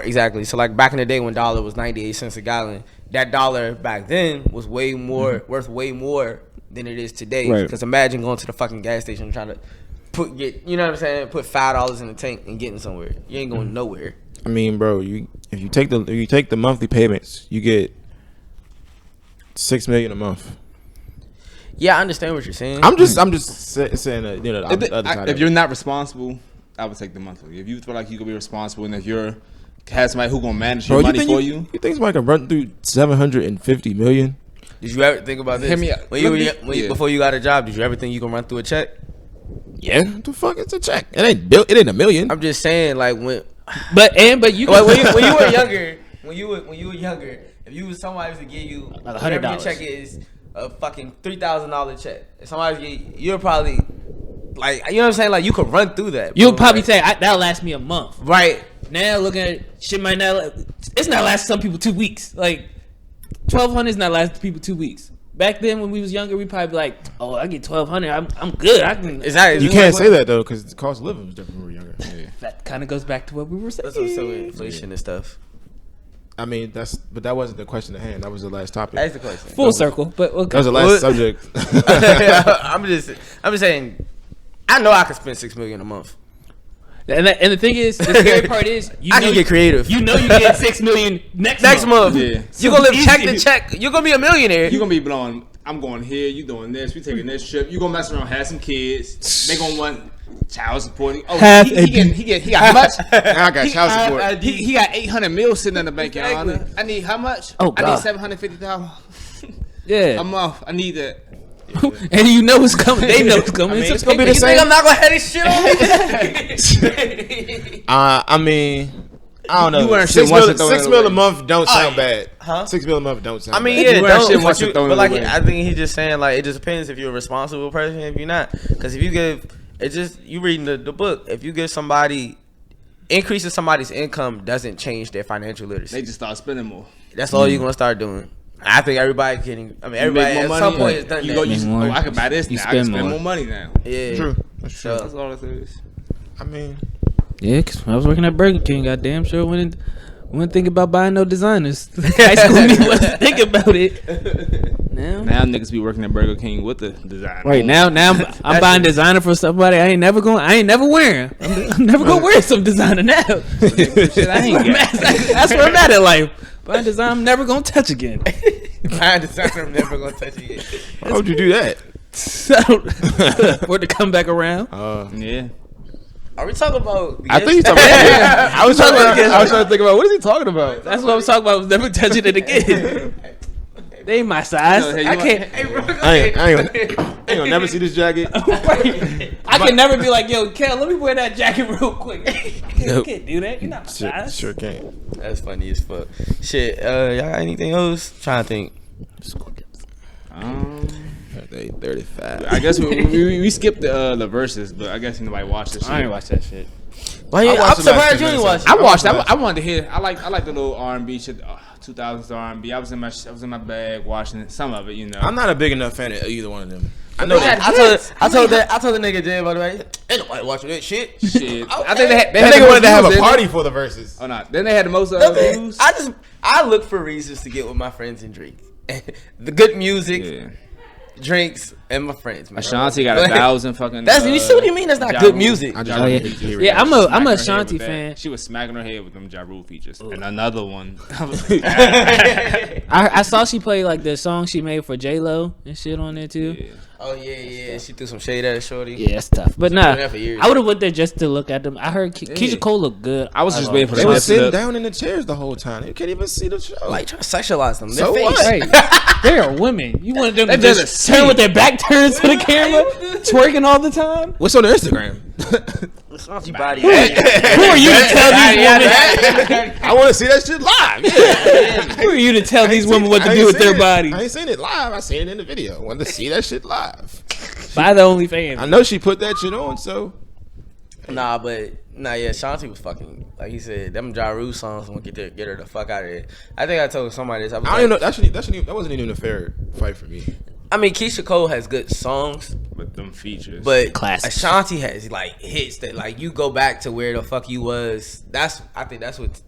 Exactly. So like back in the day when dollar was 98 cents a gallon, that dollar back then was way more worth way more than it is today. Right. Because imagine going to the fucking gas station trying to put $5 in the tank and getting somewhere. You ain't going nowhere. I mean, bro, if you take the monthly payments, you get $6 million a month. Yeah, I understand what you're saying. I'm just saying that, the other side. If you're not responsible, I would take the monthly. If you feel like you can be responsible, and if you're has somebody who gonna manage your money for you, you think somebody can run through 750 million? Did you ever think about this? Hear me out. Yeah. Before you got a job, did you ever think you can run thugh a check? Yeah, what the fuck is a check? It ain't a million. I'm just saying, like when But you when you were younger, when you were younger, If you was somebody to give you Like whatever $100. your check is, a fucking $3,000 check. If somebody get, you're probably like, you know what I'm saying? Like you could run through that. You'll bro. probably Like, say that'll last me a month. right. Now looking at it, shit might not. It's not lasting some people 2 weeks. Like 1,200 is not lasting people 2 weeks. Back then when we was younger, we probably be like, oh, I get 1,200. I'm good. I can. Exactly. You can't say that though, because the cost of living was different when we were younger. Yeah. That kind of goes back to what we were saying. That's what's so inflation and stuff. I mean, but that wasn't the question at hand. That was the last topic. That's the question. Full circle, but okay. That was the last subject. I'm just saying. I know I could spend $6 million a month. And the thing is, the scary part is, I can get creative. You know you get $6 million next month. Yeah. You gonna live check to check. You're gonna be a millionaire. You gonna be blowing. I'm going here. You doing this. We taking this trip. You gonna mess around, have some kids. They gonna want child support. Oh, he got how much? Now I got child support. He got 800 mil sitting in the bank. Your Honor. I need how much? Oh, I God. need 750,000 Yeah. a month. I need that. And you know it's coming. They know it's coming. I mean, It's it's gonna be the You think same. I'm not gonna have this shit on me? I mean, I don't know. You wearing shit 6 once mil, and throw 6 it mil a away. month don't sound yeah. bad. Huh? 6 mil a month don't sound I mean, bad. yeah, You wear shit don't, once but, and throw it but like, away. I think he's just saying like it just depends if you're a responsible person, if you're not. Because if you give, it's just you reading the book. If you give somebody increasing somebody's income doesn't change their financial literacy. They just start spending more. That's all you're gonna start doing. I think everybody can. I mean, everybody You at make some more point money. has done You that. go. You, more. oh, I can buy this You now. I can spend spend more. more money now. Yeah, True. That's true. That's all it is. I mean, Yeah, because when I was working at Burger King, goddamn sure wouldn't think about buying no designers. High school me wasn't think about it. Now, Niggas be working at Burger King with the design. right now I'm buying designer for somebody I ain't never wearing. I'm never gonna wear some designer now. Shit, I ain't got. That's where I'm at in life. Buying design I'm never gonna touch again. I decided I'm never gonna touch it again. why would you do that? For it to come back around. Yeah. Are we talking about? I think he's talking about. I was trying to think about what is he talking about? That's what I'm talking about. I was never touching it again. They ain't my size. No, hey, you I want- can't. Hey, bro, go I ain't ahead. gonna never see this jacket. I can never be like, yo, Kel, let me wear that jacket real quick. You can't do that. You're not my size. Sure can't. That's funny as fuck. Shit, y'all got anything else? Trying to think. They 35. I guess we skipped the verses, but I guess nobody watched this shit. I ain't watch that shit. Why you, I I'm watched the last surprised 10 you didn't minutes. watch it. I watched. I wanted to hear. I like the little R&B shit. 2000s R&B. I was in my bag watching it. Some of it, you know. I'm not a big enough fan of either one of them. I know that. I told the nigga Jay, by the way, ain't nobody watching that shit. Shit. Okay. I think they had That the nigga most wanted to have views, a didn't party they? for the verses. Oh no. Then they had the most Okay. views. I look for reasons to get with my friends and drink. The good music, Yeah. drinks, and my friends. Man. Ashanti got 1,000 fucking. That's you see what you mean? That's not Ja good Rule. music. I just Oh, wanted yeah. to hear Yeah, it. I'm Smacking a her Ashanti head with fan. that. She was smacking her head with them Ja Rule features. And another one. I saw she played like the song she made for J Lo and shit on there too. Yeah. Oh yeah. She threw some shade at a shorty. Yeah, it's tough. But been nah, there for years. I would have went there just to look at them. I heard Keisha Cole looked good. I was just waiting for They the were lips sitting to- down in the chairs the whole time. You can't even see the show. Like trying to sexualize them. So Their face. what? Right. They are women. You wanted them to They just better turn with their back turned to the camera, twerking all the time? What's on their Instagram? Ashanti body. Who are you to tell these women? I want to see that shit live. Yeah. Who are you to tell these women what to I do ain't with their seen it. body? I ain't seen it live. I seen it in the video. I wanted to see that shit live. Buy the OnlyFans. I know she put that shit on, so Nah, yeah, Shanti was fucking, like he said, them Ja Rule songs gonna get her the fuck out of here. I think I told somebody this. I was I don't even know. That wasn't even a fair fight for me. I mean, Keisha Cole has good songs, With them features. but Classics. Ashanti has like hits that like you go back to where the fuck you was. I think that's what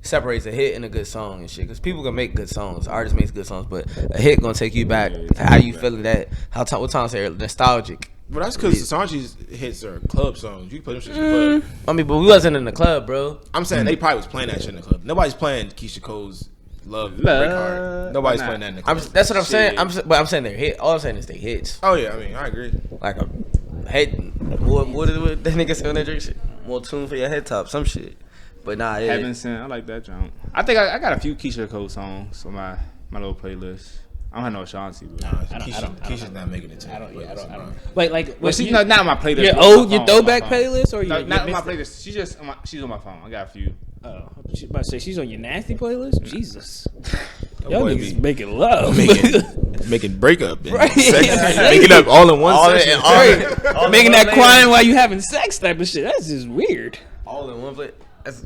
separates a hit and a good song and shit. Because people can make good songs, artists make good songs, but a hit gonna take you back to how you feel that. What Tom said, nostalgic. But that's because Ashanti's hits are club songs. You put them shit in the club. I mean, but we wasn't in the club, bro. I'm saying they probably was playing that shit in the club. Nobody's playing Keisha Cole's Love Break Hard. Nobody's playing that in the club. That's what I'm saying. Shit. But I'm saying they're hit. All I'm saying is they hits. Oh yeah, I mean I agree. Like a head. What that nigga say on that drink shit? More tune for your head top, some shit. But nah, yeah. Heaven Sent. I like that jump. I think I got a few Keisha Cole songs on my little playlist. I don't have no Ashanti. But Keisha's not making it to. I don't. Wait, like, well, she's not on my playlist. your but on my your phone, throwback on my phone. playlist or No, your not on my mixtape? playlist. She's on my phone. I got a few. Oh, she about to say she's on your nasty playlist. Jesus, That y'all boy niggas be making love, making breakup, and Right. sex, making up all in one session. making that crying while you having sex type of shit. That's just weird. all in one place. That's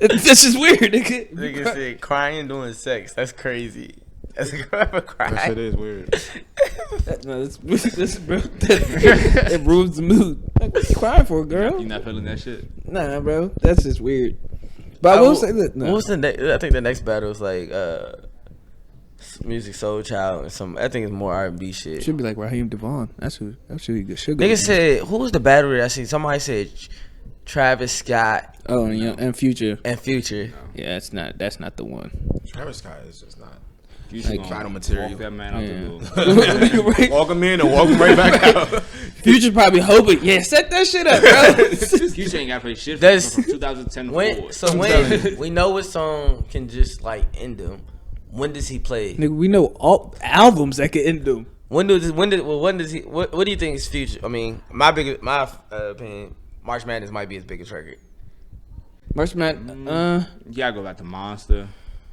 This is weird, nigga. nigga said crying doing sex. That's crazy. That's a cry. That shit is weird. No, this bro. It ruins the mood. Like, what you crying for, girl? You not feeling that shit? Nah, bro. That's just weird. But I will say that. No. What was the next? I think the next battle was like Music Soul Child and some. I think it's more R&B shit. Should be like Raheem Devon. That's who he should go. Nigga with. said, who was the battery I seen? Somebody said Travis Scott Oh, and Future. and Future. Yeah, that's not the one. Travis Scott is just not. You Like, just final gonna material. walk that man out Yeah. the door. Right. Walk him in and walk him right back out. Future probably hoping. Yeah, set that shit up, bro. Future ain't got to play shit That's- from 2010 When forward. so when we know what song can just like end them. When does he play? Nigga, we know all albums that could end them. When does he? What do you think is Future? I mean, my opinion, March Madness might be his biggest record. March Man, You gotta go back to Monster.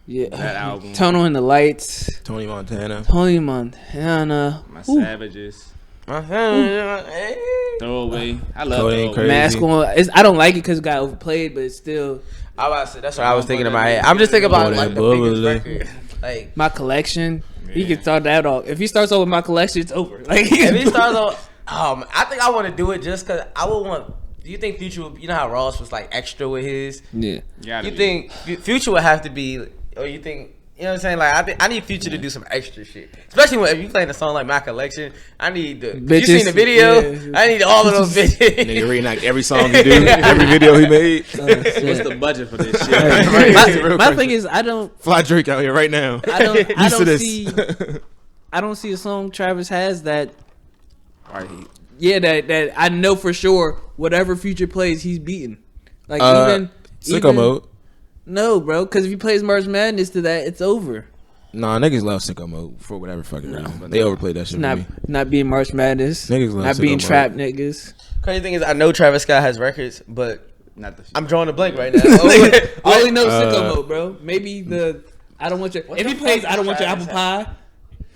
yeah. That album. Tonal and the Lights. Tony Montana. Tony Montana. My Ooh. Savages. Hey. Throwaway. I love Codeine Throwaway. Crazy. Mask on. I don't like it because it got overplayed, but it's still I was about to say, that's what I was thinking in my head. I'm just thinking about like the biggest record. Like My Collection. He Yeah. can start that off. If he starts off with My Collection, it's over. Like if he starts on, I think I want to do it just because I would want. Do you think Future would? You know how Ross was like extra with his. yeah. Gotta You be. think Future would have to be, or you think? You know what I'm saying? Like I need Future to do some extra shit, especially when if you playing a song like My Collection. I need the. You Bitches, seen the video? yeah. I need all of those bitches. Nigga reenact every song he do, every video he made. What's the budget for this shit? My thing is, I don't Fly Drake out here right now. I don't Used to this. see I don't see a song Travis has that Right. that I know for sure whatever Future plays he's beating. Like Sicko Mode. No, bro, because if he plays March Madness to that, it's over. Nah, niggas love Sicko Mode for whatever fucking reason. They overplayed that shit for me. Not being March Madness. Niggas love not Sicko being Mode. trap niggas. Crazy thing is, I know Travis Scott has records, but Not the. I'm drawing a blank right now. I only know Sicko Mode, bro. Maybe the I don't want your if he the plays fuck I don't want your Travis apple pie,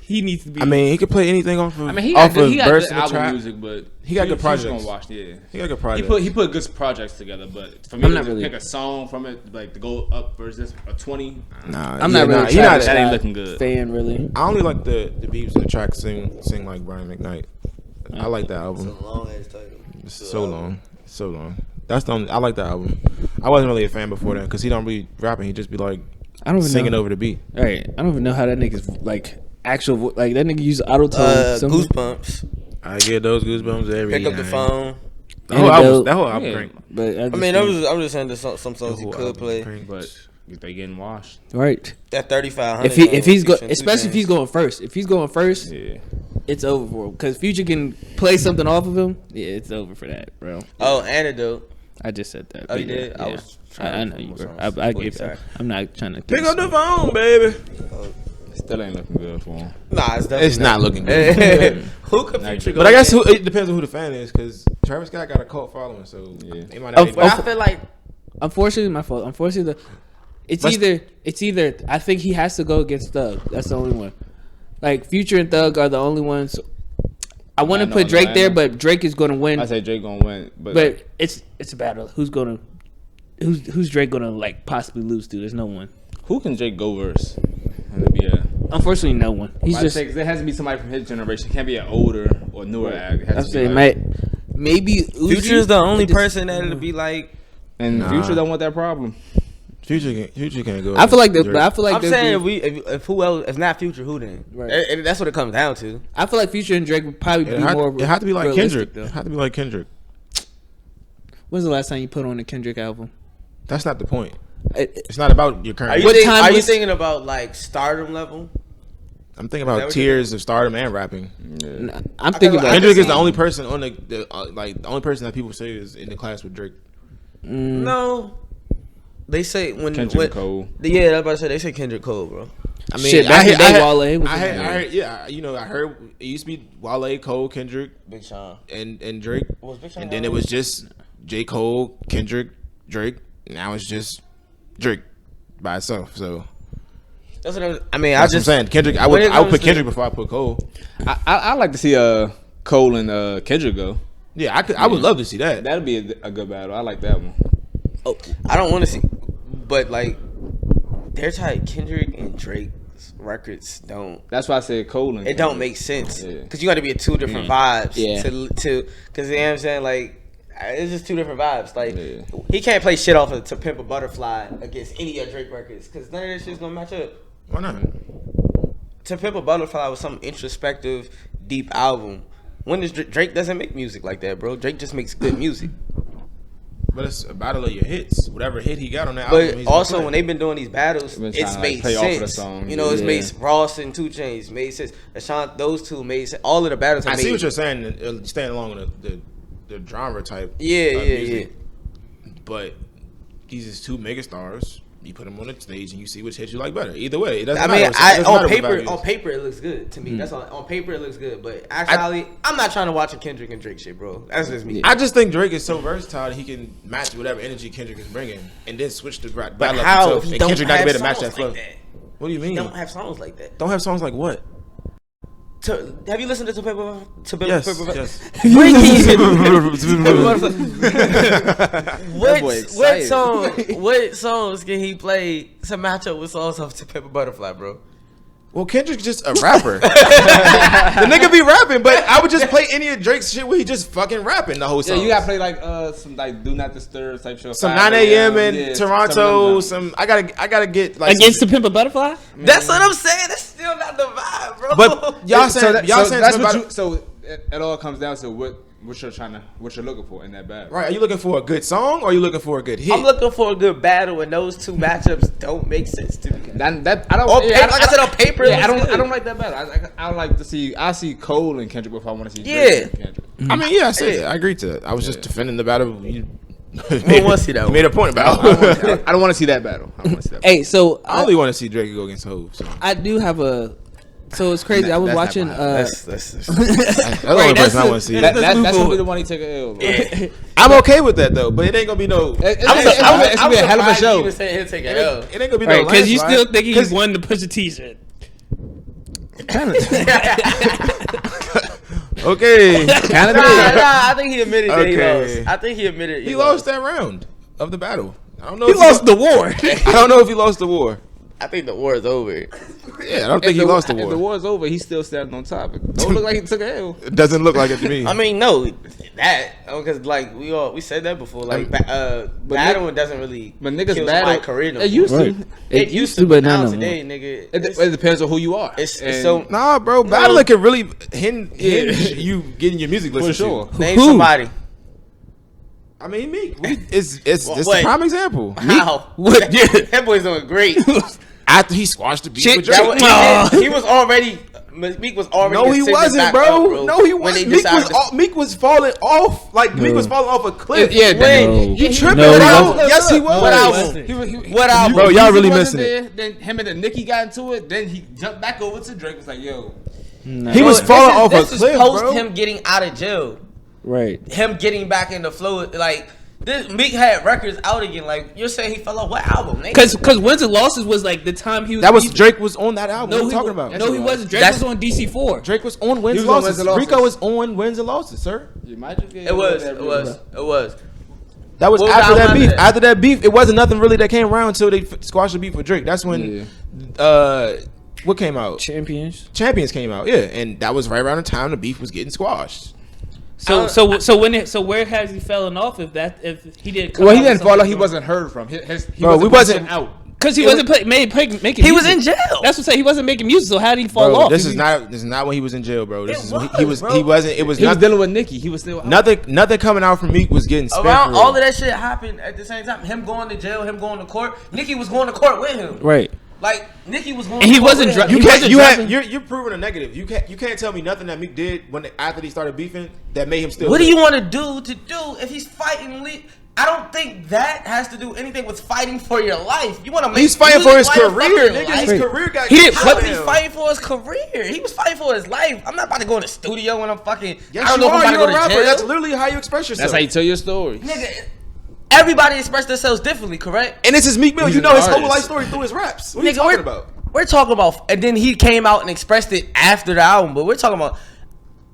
he needs to be I mean, he could play anything off of, I mean, he off got of he got Burst good in the album Trap. music, but He got good Future's projects. Gonna watch, yeah. He got good projects. He put good projects together, but for me I'm to not really- pick a song from it, like to go up versus a 20, Nah, I'm not really He Travis not, that ain't Scott looking good. fan really. I only like the beats in the track sing like Brian McKnight. I like that album. long ass title. It's so long. That's the only, I like that album. I wasn't really a fan before then because he don't really rapping. He just be like I don't even singing know. over the beat. Right. I don't even know how that nigga's like actual like that nigga use auto tone. Goosebumps. I get those goosebumps every Pick up the night. phone. That whole album Yeah. great. But I mean, I'm just saying there's some songs he could play. But they getting washed. right. That 3,500. If he's featuring especially if he's going first. If he's going first, Yeah. it's over for him. Because Future can play something off of him. Yeah, it's over for that, bro. Oh, Antidote. I just said that. Oh, but you did? Yeah. I was I trying know to you put were. more I songs. gave. Sorry. I'm not trying to Pick up the phone, baby. Still ain't looking good for him. Nah, it's definitely It's not looking good. Who could Future go But I guess against? it depends on who the fan is because Travis Scott got a cult following, so Yeah. they might not Oh, even- But I feel like Unfortunately, my fault. Unfortunately, it's Let's- either. I think he has to go against Thug. That's the only one. Like Future and Thug are the only ones. I want to I know, put Drake I there, know. but Drake is going to win. I say Drake gonna win, But it's a battle. Who's Drake gonna like possibly lose to? There's no one. who can Drake go verse? And it'd be a. Unfortunately, no one. He's just. There has to be somebody from his generation. It can't be an older or newer act. It has I'm to be saying, like, maybe Uzi, Future's the only but just- person that'll be like. and Nah. Future don't want that problem. Future can't go. I feel like Drake. I'm there'd saying be- if who else, if not Future, who then? Right. That's what it comes down to. I feel like Future and Drake would probably It be more. had to be like realistic, Kendrick. though. It had to be like Kendrick. When's the last time you put on a Kendrick album? That's not the point. It- It's not about your Are current. you, What think, time are you was- thinking about like stardom level? I'm thinking that about what tiers of stardom and rapping. I'm thinking about. Kendrick is see- the only person on the the only person that people say is in the class with Drake. No. They say when Kendrick Cole. Yeah, that's about to say they say Kendrick Cole, bro. I mean, Shit, back in the day, Wale was I in heard, there. yeah, you know, I heard it used to be Wale, Cole, Kendrick, Big Sean. and Drake, Was Big Sean and then it was just J. Cole, Kendrick, Drake. Now it's just Drake by itself. So That's what I mean. that's what I'm saying. Kendrick. I would put Kendrick before I put Cole. I like to see Cole and Kendrick go. Yeah, I would love to see that. That'd be a good battle. I like that one. Oh, I don't want to see, but like, they're tight. Kendrick and Drake's records don't. That's why I said Cole and It don't make sense Yeah. because you got to be at two different vibes. Yeah. To because you know what I'm saying, like, it's just two different vibes. Like, Yeah. he can't play shit off of To Pimp a Butterfly against any of Drake records because none of that shit's gonna match up. Why not? To Pimp a Butterfly was some introspective, deep album. When does Drake doesn't make music like that, bro? Drake just makes good music. But it's a battle of your hits. Whatever hit he got on that But album. he's also, gonna when play. they've been doing these battles, They've been it's trying to, like, made play off of the sense. song. You know, it's Yeah. made Ross and 2 Chainz made sense. Ashanti, those two made sense. All of the battles have I made see what you're saying. Staying along with the genre type. Yeah, of yeah, music. But these is two mega stars. You put them on the stage and you see which hits you like better. Either way, it doesn't I matter. mean, It doesn't matter on what paper, value it on is. paper, it looks good to me. That's on paper, it looks good. But actually, I'm not trying to watch a Kendrick and Drake shit, bro. That's just me. I just think Drake is so versatile that he can match whatever energy Kendrick is bringing, and then switch the battle But up how? himself. He And don't Kendrick not have gonna be able to match songs that flow. like that. What do you He mean? don't have songs like that. Don't have songs like what? Have you listened to Paper? Yes. What boy excited. What songs can he play to match up with songs of To Pimp a Butterfly, bro? Well, Kendrick's just a rapper. The nigga be rapping, but I would just play any of Drake's shit where he just fucking rapping the whole Yeah, song. you gotta play like some like Do Not Disturb type show. some 5 9 a.m. in yeah, Toronto. some Some I gotta get like Against To Pimp a Butterfly? That's what I'm saying. That's still not the vibe, bro. But y'all saying so saying that's something what about you. So it all comes down to what you're looking for in that battle. right? Are you looking for a good song or are you looking for a good hit? I'm looking for a good battle, and those two matchups don't make sense to me. That I don't. On paper, like I said, on paper, it Yeah, I looks don't good. like that battle. I like to see. I see Cole and Kendrick before I want to see. Yeah. Drake and Kendrick. I mean, yeah, I said Yeah. that. I agree to that. I was just defending the battle. You don't wanna see that you one. made a point about. I don't want to see that battle. I don't want to see that. Hey, so I only want to see Drake go against Hov. So I do have a. So it's crazy. I was That's not watching. mine. That's that's the only person I want to see. That's gonna be the one he take a L. Bro. yeah. I'm okay with that though, but it ain't gonna be no. It's gonna be a hell of a show. He'll take an L. It ain't gonna be Right, no. because you landslide. still think he won the Pusha T shit. Okay, Kind of Nah, did. I think he admitted that he Okay. lost. I think he admitted he lost that round of the battle. I don't know. He if lost the war. I don't know if he lost the war. I think the war is over. Yeah, I don't think he lost the If the war. war's over, he's still standing on top. It don't look like he took a L. It doesn't look like it to me. I mean, no, that because like we said that before. Like battling doesn't really. But niggas kill battle. somebody's career. No It used Right. to. It used to, but but now not no today, nigga, It depends on who you are. it's And so. Nah, bro, battling can really hinge you getting your music for listened sure. to. Name Who? somebody. I mean, Meek, it's a What? prime example. How? What? Yeah. That boy's doing great. After he squashed the beat Chick- with That Drake. was, he was already. Meek was already. No, he ascending wasn't, back bro. up, No, he when they wasn't. decided to- Meek was falling off. Like Meek was falling off a cliff. Yeah, When? You tripping, No, he bro? wasn't. Yes, he was. What album? What album? Bro, y'all Weezy really wasn't missing it. there, then him and the Nicki got into it. Then he jumped back over to Drake. Was like, yo, He was falling off a This is cliff, post bro. him getting out of jail. Right. Him getting back in the flow. Like this, Meek had records out again. Like you're saying, he fell off. What album? nigga? Because Wins and Losses was like the time he was. That was Drake was on that album. No, what are you he talking wa- about? No, he wasn't. Drake That's- was on DC4. Drake was on wins He and was on losses. Wins and Losses. Rico was on wins and losses, sir. you might just get It was. That was What was after the that album beef. after that? After that beef, it wasn't nothing really that came around until they squashed the beef with Drake. That's when, what came out? Champions. Champions came out, yeah, and that was right around the time the beef was getting squashed. So where has he fallen off if he didn't? Come Well, he out with didn't fall off. something He wasn't heard from. He Bro, we wasn't- out. because he wasn't making. He was music. in jail. That's what I'm saying. He wasn't making music. So how did he fall Bro, off? this is not when he was in jail, bro. This It is when was, bro. he wasn't. It was He was nothing. dealing with Nicki. He was still out. Nothing coming out from Meek was getting spent. Around for all real. of that shit happened at the same time. Him going to jail, him going to court. Nicki was going to court with him. right. Like Nicki was going. And to he court wasn't with dri- him. You He can't. wasn't You dropping- you're proving a negative. You can't tell me nothing that Meek did after they started beefing that made him still. What do live. you want to do if he's fighting I don't think that has to do anything with fighting for your life. You want to make He's fighting for his music, why the fuck career, your nigga. life? His career got He didn't- How was he fighting for his career? He was fighting for his life. I'm not about to go in the studio when I'm fucking. Yes, I don't know if I'm about to you're go a to rapper. jail. That's literally how you express yourself. That's how you tell your story. Nigga, everybody express themselves differently, correct? And this is Meek Mill. He's You know an his whole artist. life story through his raps. What are you Nigga, talking about? We're talking about, and then he came out and expressed it after the album. But we're talking about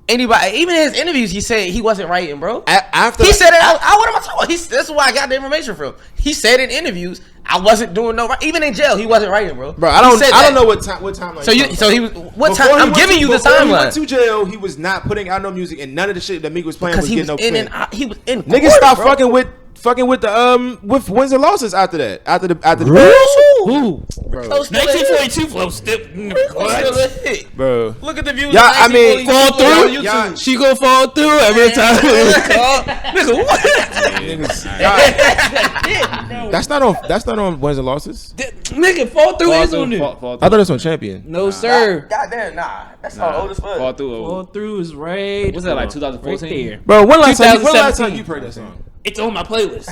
anybody. Even in his interviews, he said he wasn't writing, bro. After He said it. What am I talking about? That's where I got the information from. He said in interviews, I wasn't doing no. Even in jail, he wasn't writing, bro. Bro, He I said don't that. know what timeline. So he was what Before time? he I'm went giving to- you the before he went timeline to jail, he was not putting out no music, and none of the shit that Meek was playing because was he getting was no in credit. and he was in. Niggas court, stop bro. fucking with the with wins and losses after that. After the Who? bro. Rico's still a hit. 1942 flow still. Rico's still a hit. Bro. Look at the views. Yeah, of I mean, 1942 fall through. on YouTube. Yeah. She gon' fall through every time. Nigga, what? That's not on wins and losses. Nigga, fall through is on there. I thought that's on champion. No, sir. Goddamn, nah. That's all old as fuck. Fall through. Fall through is right. What's that, like right 2014? there. Bro, when last time 2017. you played that song? It's on my playlist.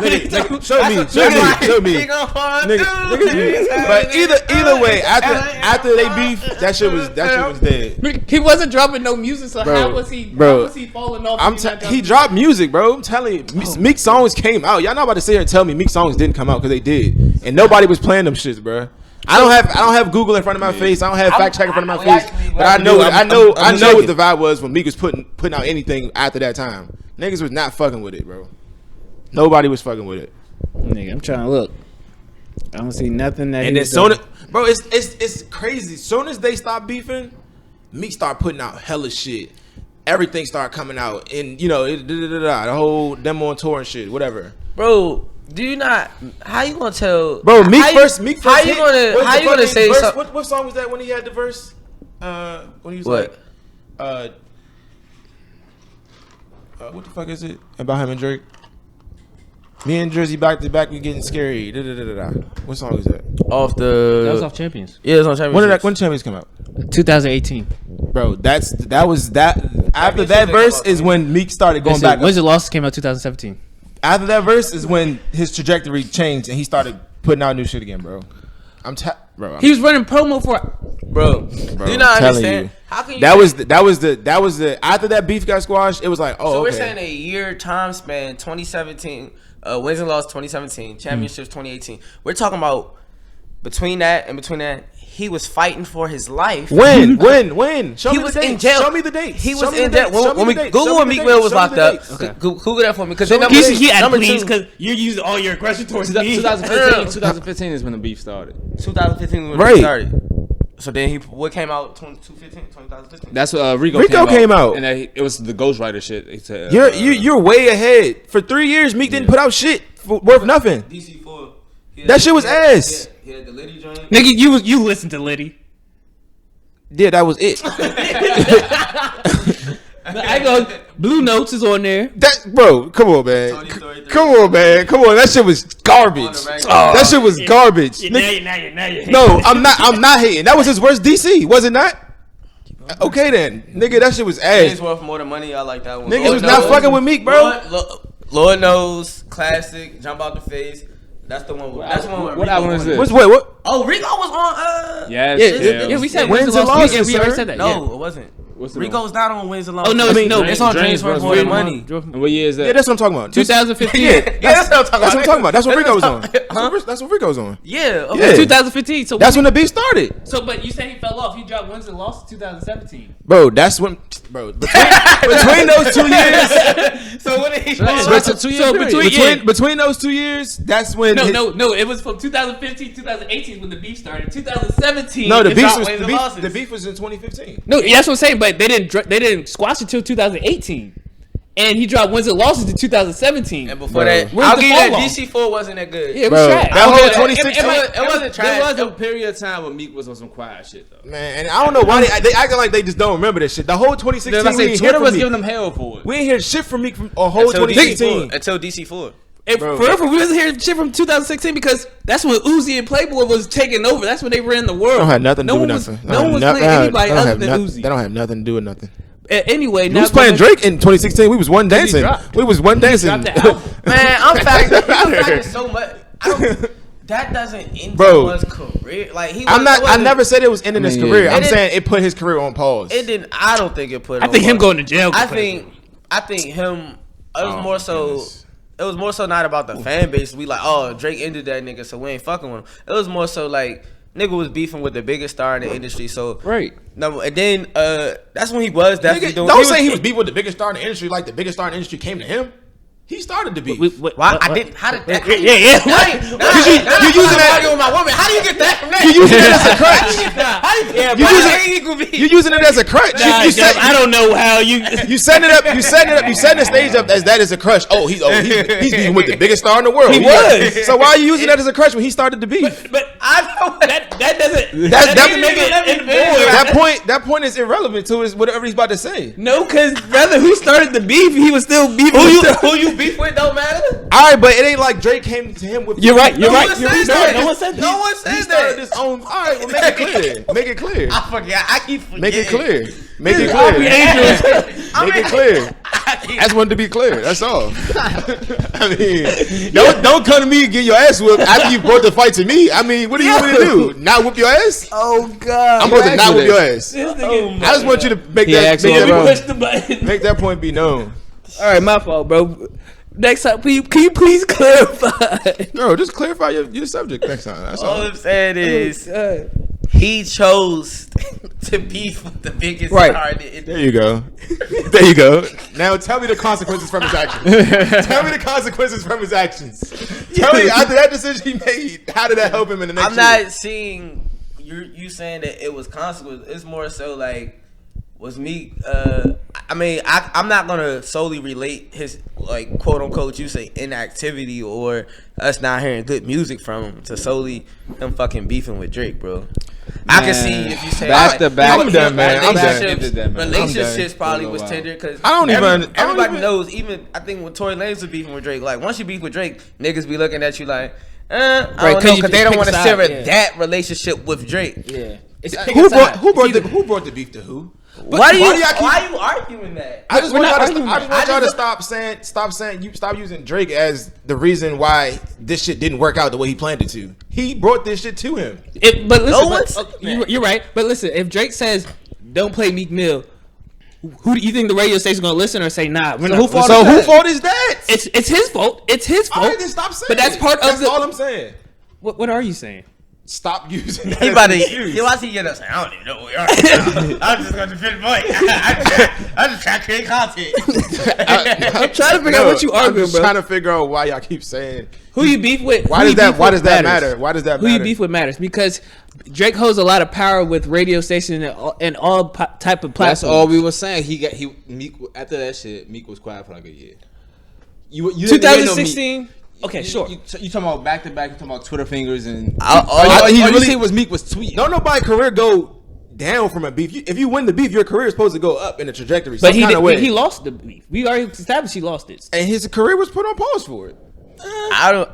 Nigga, show me. He gon' fall Nigga, through. but either way, after they beef, that shit was dead. He wasn't dropping no music, so Bro, how was he falling off? He dropped music, bro. I'm telling you, Meek songs came out. Y'all not about to sit here and tell me Meek songs didn't come out because they did, and nobody was playing them shits, bro. I don't have Google in front of my face. I don't have fact check in front of my face. But I know what the vibe was when Meek was putting out anything after that time. Niggas was not fucking with it, bro. Nobody was fucking with it. Nigga, I'm trying to look. I don't see nothing that. And then soon, bro, it's crazy. Soon as they stop beefing, Meek start putting out hella shit. Everything start coming out, and you know, the whole demo on tour and shit, whatever. Bro, do you not? How you gonna tell? Bro, Meek how first. How you gonna say verse, something? what song was that when he had the verse? When he was What? like, what the fuck is it about him and Drake? Me and Jersey back to back, we getting scary. What song is that? Off the. that was off Champions. Yeah, it's on Champions. When Champions come out? 2018. Bro, that was after that verse is when Meek started going back. Wins and Losses came out 2017. After that verse is when his trajectory changed and he started putting out new shit again, bro. He was running promo for. Bro, do you not telling understand? you. How can you? That was the after that beef got squashed, it was like, oh, So we're okay. saying a year time span, 2017, wins and losses 2017, championships 2018. We're talking about between that, he was fighting for his life. When? Show He me was the in dates. jail. Show me the dates. He Show was me in the jail. dates. Show me When we the dates. Google Show when me Meek the Mill dates. was Show me locked the up. dates. Okay. Google that for me. Because He had number please two, because you're using all your aggression towards me. 2015 is when the beef started. 2015 when Right. he started. So then what came out 2015? That's what Rico came out. and it was the ghostwriter shit. He said, You're way ahead. For 3 years, Meek didn't put out shit worth nothing. DC4. That shit was ass. He had the Liddy joint. Nigga, you listen to Liddy. Yeah, that was it. I go. Blue Notes is on there. Bro, come on, man. Tony Story 3. Come on, man. Come on. That shit was garbage. On the rank. That shit was garbage. Now Nigga, you. no, I'm not hating. That was his worst DC, was it not? Okay then, nigga, that shit was It's ass. worth more than money. I like that one. Niggas Lord was not knows. fucking with Meek, bro. Lord knows, classic, jump out the face. That's the one. That's the one. What Rico album is won. this? What? Oh, Rico was on. Yes. Yeah, we said Wins wins and and losses. losses, We already sir. said that. No, it wasn't. What's the Rico's not on Wins Alone. Oh no, it's on Dreams Worth More Than Money. And what year is that? Yeah, that's what I'm talking about. 2015. Yeah, that's what I'm talking about. That's what I'm talking about. That's what Rico was on. Huh? That's what Rico's on. Yeah. Okay. Yeah. 2015. So That's when the beef started, but you said he fell off. He dropped wins and losses 2017. bro. That's when, bro. Between those 2 years, So what did he? That's a 2 year So period. between those 2 years, that's when. No. It was from 2015, 2018 when the beef started. 2017. No, the it beef dropped was wins and losses. the beef was in 2015. No, that's what I'm saying. But they didn't squash it till 2018, and he dropped wins and losses in 2017. And before that, Where's I'll the give you that. fall off? DC4 wasn't that good. Yeah, it was Bro, trash. that whole Okay, 2016. it wasn't trash. There was a period of time when Meek was on some quiet shit though. Man, and I don't know why they acting like they just don't remember this shit. The whole 2016, Then I we say ain't hear Twitter from was Meek. giving them hell for it. We ain't hear shit from Meek from a whole Until 2016. Until DC4. And Bro. forever, we wasn't hearing shit from 2016 because that's when Uzi and Playboy was taking over. That's when they ran the world. That don't have nothing to do with one was- nothing. No one was playing anybody other than Uzi. That don't have nothing to do with nothing. Anyway, We was playing Drake in 2016. We was one dancing. dropped? We was one dancing. dropped the album. Man, I'm factoring so much. That doesn't end someone's career. Like he. I never said it was ending his career. yeah. I'm saying it put his career on pause. It didn't. I don't think it put. I think him going to jail. I think him. It was more so. Goodness. It was more so not about the fan base. We like, oh, Drake ended that nigga, so we ain't fucking with him. It was more so like nigga was beefing with the biggest star in the industry. So right. No, and then that's when he was definitely doing. Don't say he was beefing with the biggest star in the industry. Like the biggest star in the industry came to him. He started the beef. Why? I didn't. How did that? Yeah. You using that with my woman? How do you get that from that? You using it as a crutch. You You using it as a crutch. You said, I don't know how you. You setting it up. You setting the stage up as that is a crush. He's beefing with the biggest star in the world. He was. So why are you using that as a crutch when he started the beef? But I know that doesn't That- make it in void. That point is irrelevant to his whatever he's about to say. No, because rather who started the beef, he was still beefing. who you beef with don't matter. All right, but it ain't like Drake came to him with. You're right. No one said that. No one said that. No one He said started that. his own. All right, well, make it clear. Make it clear. I forget. I keep forgetting. Make it clear. Make it clear. Make it clear. I just wanted to be clear. That's all. I mean, don't come to me and get your ass whooped after you brought the fight to me. I mean, what do you want me to do? Not whoop your ass? Oh God. I'm supposed to not whoop your ass. Oh, I just want you to make push the button. make that point be known. All right, my fault, bro. Next time, can you please clarify? Bro, just clarify your subject next time. That's All all. I'm saying is he chose to beef with the biggest Right. star in the industry. There you go. There you go. Now tell me the consequences from his actions. Tell me the consequences from his actions. Tell me after that decision he made, how did that help him in the next I'm year? not seeing you saying that it was consequence. It's more so like was Meek. I mean, I'm not gonna solely relate his like quote unquote you say inactivity or us not hearing good music from him to solely him fucking beefing with Drake, bro. I can see if you say Back to back. I'm done, man. I'm done. Relationships I'm done. probably For a was while. tender because I don't even- everybody knows. Even I think when Tory Lanez was beefing with Drake, like once you beef with Drake, niggas be looking at you like, I don't know, 'cause you because they don't pick want to a sever side, yeah. that relationship with Drake. Yeah. It's Who brought the beef to who? Why y'all keep- why are you arguing that? I just We're want not y'all to, arguing I just that. want y'all to stop using Drake as the reason why this shit didn't work out the way he planned it to. He brought this shit to him. But listen, No one's- you're right. But listen, if Drake says don't play Meek Mill, who do you think the radio station's gonna listen or say nah? Whose fault is that? It's his fault. It's his fault. All right, then stop saying But that's it. part of That's the. all I'm saying. What are you saying? Stop using that He as about an to. excuse. You watch he get us. I don't even know who we are. I'm just gonna defend point. I just try to create content. I'm trying to figure out what you I'm arguing, just bro. trying to figure out why y'all keep saying. Who you beef with? Why who does you that? beef Why with does that matters. matter? Why does that Who matter? you beef with matters because Drake holds a lot of power with radio stations and all type of platforms. That's all we were saying. Meek after that shit, Meek was quiet for like a year. You didn't really know Meek. 2016. Okay, sure. You talking about back to back? You talking about Twitter fingers and all you really- really say was Meek was tweeting. Don't nobody career go down from a beef. If you win the beef, your career is supposed to go up in a trajectory. But some kind of way. he lost the beef. We already established he lost it. And his career was put on pause for it. I don't.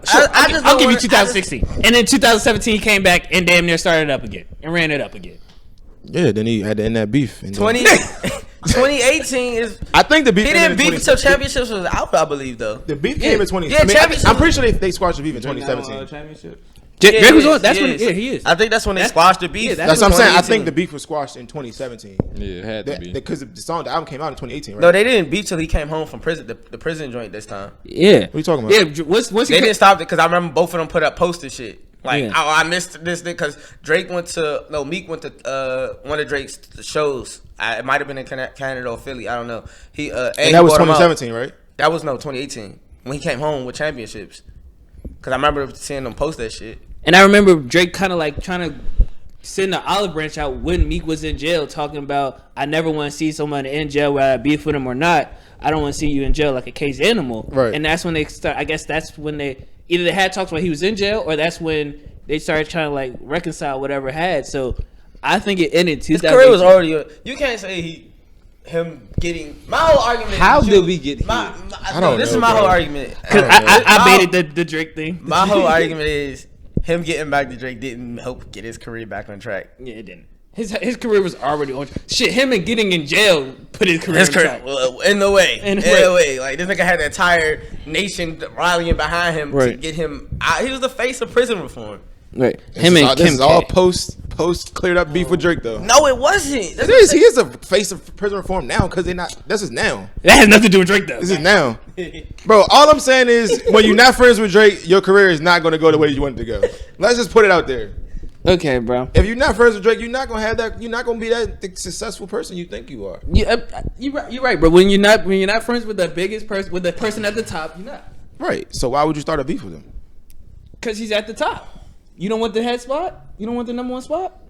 I'll give you 2016, and then 2017 he came back and damn near started it up again and ran it up again. Yeah, then he had to end that beef. 2018 is. I think the beef. He didn't beef until championships was out, I believe, though. The beef came in 20. Yeah, I mean, championship- I'm pretty sure they squashed the beef in 2017. Championship. Drake Yeah, was he on. is, That's he when. is. Yeah, he is. I think that's when they squashed the beef. yeah, That's what I'm saying. I 2018. think the beef was squashed in 2017. Yeah, it had to be. Because the album came out in 2018, right? No, they didn't beef till he came home from prison. The prison joint this time. Yeah. What are you talking about? Yeah. Once he They didn't stop it because I remember both of them put up poster shit. Like, Yeah. I missed this because Meek went to one of Drake's shows. It might have been in Canada or Philly. I don't know. And that was 2017, right? That was 2018 when he came home with championships. Because I remember seeing them post that shit. And I remember Drake kind of like trying to send the olive branch out when Meek was in jail, talking about I never want to see someone in jail whether I beef with him or not. I don't want to see you in jail like a caged animal. Right. And that's when they start. I guess that's when they either had talks while he was in jail, or that's when they started trying to like reconcile whatever had. So I think it ended. His career was already. You can't say him getting. My whole argument. How is did we get here? I don't This know, is my bro. whole argument. because I baited the Drake thing. My whole argument is him getting back to Drake didn't help get his career back on track. Yeah, it didn't. His career was already on. Shit, him and getting in jail put his career on track. In the way. In the way. Like, this nigga had the entire nation rallying behind him to get him out. He was the face of prison reform. Right. This is all post cleared up beef with Drake though. No, it wasn't. It is. He is a face of prison reform now because they're not. This is now. That has nothing to do with Drake though. This is now, bro. All I'm saying is when you're not friends with Drake, your career is not going to go the way you want it to go. Let's just put it out there. Okay, bro. If you're not friends with Drake, you're not gonna have that. You're not gonna be that successful person you think you are. You're right, bro. When you're not friends with the biggest person, with the person at the top, you're not. Right. So why would you start a beef with him? Because he's at the top. You don't want the head spot. You don't want the number one spot.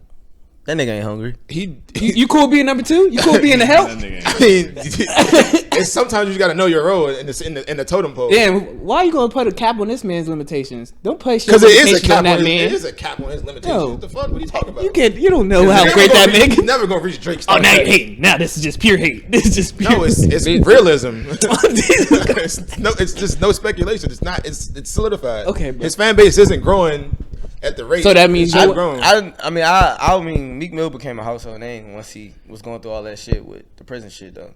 That nigga ain't hungry. You cool being number two? You cool being the help? I mean, it's sometimes you just gotta know your role in the totem pole. Damn, why are you gonna put a cap on this man's limitations? Don't place because your it is a limitations cap on that man. It is a cap on his limitations. No. What the fuck? What are you talking about? You don't know how great that man. You're never gonna reach Drake's. Oh, now you hating. Now this is just pure hate. This is just pure. No, it's realism. It's just no speculation. It's not. It's solidified. Okay, bro. His fan base isn't growing at the rate. So that means I've grown. I mean, Meek Mill became a household name once he was going through all that shit with the prison shit, though.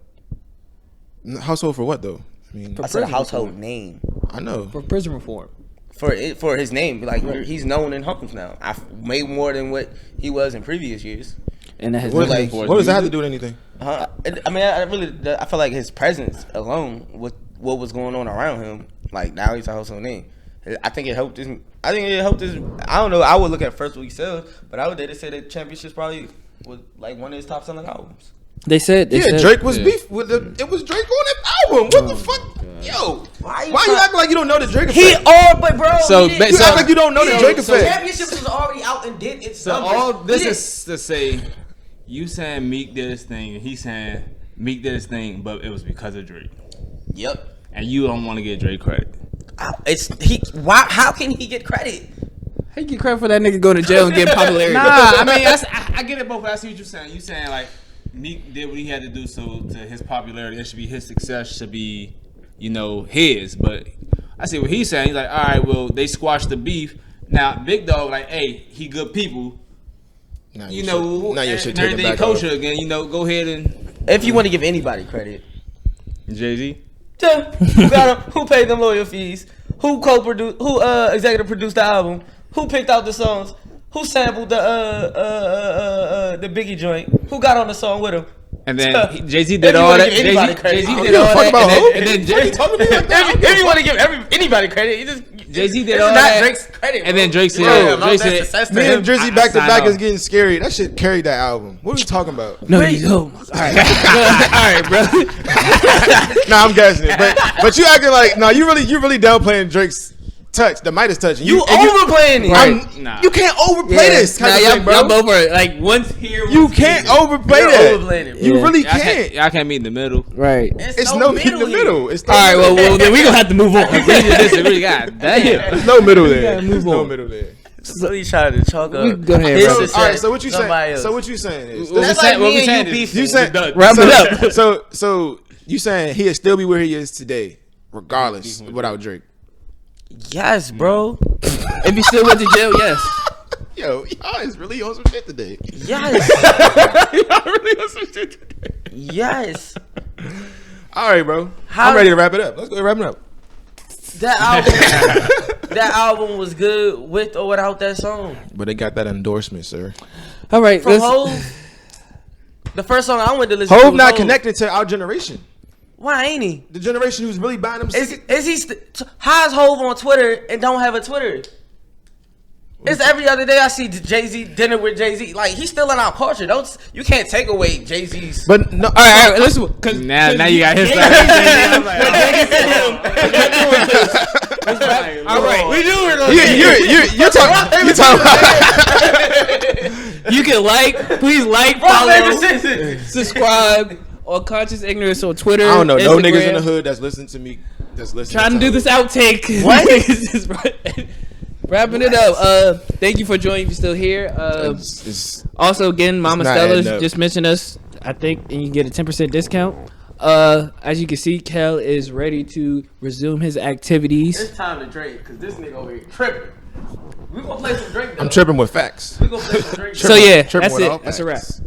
Household for what though? I mean, I said a household name. I know for prison reform. For his name, like he's known in Harlem now. Way more than what he was in previous years. And that has what does that have to do with anything? I mean, I feel like his presence alone with what was going on around him, like now he's a household name. I think it helped his. I don't know. I would look at first week sales, but I would dare to say that Championships probably was like one of his top selling albums. They said Drake was beef with it was Drake on that album. What the fuck, yo? Why you acting like you don't know the Drake effect? But bro, you act like you don't know the Drake effect. Championships was already out and did its. So all this is to say, you saying Meek did his thing, and he's saying Meek did his thing, but it was because of Drake. Yep. And you don't want to give Drake credit. How can he get credit? How you get credit for that nigga going to jail and getting popularity? Nah, I mean I get it both. I see what you're saying. You saying like Meek did what he had to do so to his popularity, it should be his success, should be his. But I see what he's saying. He's like, all right, well they squashed the beef. Now Big Dog like, hey, he good people. Now your shit taken everything back kosher off. again. Go ahead and if you want to give anybody credit, Jay-Z. Who paid them lawyer fees? Who co-produced? Who executive produced the album? Who picked out the songs? Who sampled the Biggie joint? Who got on the song with him? And then Jay-Z did all that. Jay-Z did all that. And then if you want to give anybody credit, Jay-Z did all that. Not Drake's credit. And then Drake said, me and Drizzy back to back is getting scary. That shit carried that album. What are we talking about? No, you don't. All right, bro. Nah, I'm guessing it. But you acting like you really downplaying Drake's touch, the Midas touch. You overplaying it. Right. You can't overplay this kind of thing, bro. Y'all both are like once here. You can't overplay that. You really can't. I can't meet in the middle. Right. It's no meet in the middle. It's all right. Well, then we gonna have to move on. Damn. There's no middle there. There's no middle there. So he's trying to chalk up. Go ahead, bro. All right. So what you saying? So what you saying is that's like me and you beefing. You saying wrap it up. So you saying he'll still be where he is today, regardless without Drake. Yes, bro. If he still went to jail, yes. Yo, y'all is really on some shit today. Yes. Y'all really on some shit today. Yes. All right, bro. I'm ready to wrap it up. Let's go wrap it up. That album was good with or without that song. But they got that endorsement, sir. All right. From Hov. The first song I went to listen to Hov was not connected to our generation. Why ain't he? The generation who's really buying them. Is he? How's Hov on Twitter and don't have a Twitter? It's every other day I see Jay-Z dinner with Jay-Z. Like he's still in our culture. You can't take away Jay-Z's. But no, all right. Listen, because now you got his side. All right, we do it. You're talking. You can please follow, subscribe. Or Conscious Ignorance on Twitter. I don't know. Instagram. No niggas in the hood that's listening to me. That's listening. Trying to do this outtake. What? Wrapping it up. Thank you for joining. If you're still here. Also, again, Mama Stella's just mentioned us. I think, and you can get a 10% discount. As you can see, Kel is ready to resume his activities. It's time to Drake because this nigga over here tripping. We gonna play play some Drake. Though. I'm tripping with facts. We gonna play some Drake. So yeah, Tripping that's with all it. That's a wrap. facts.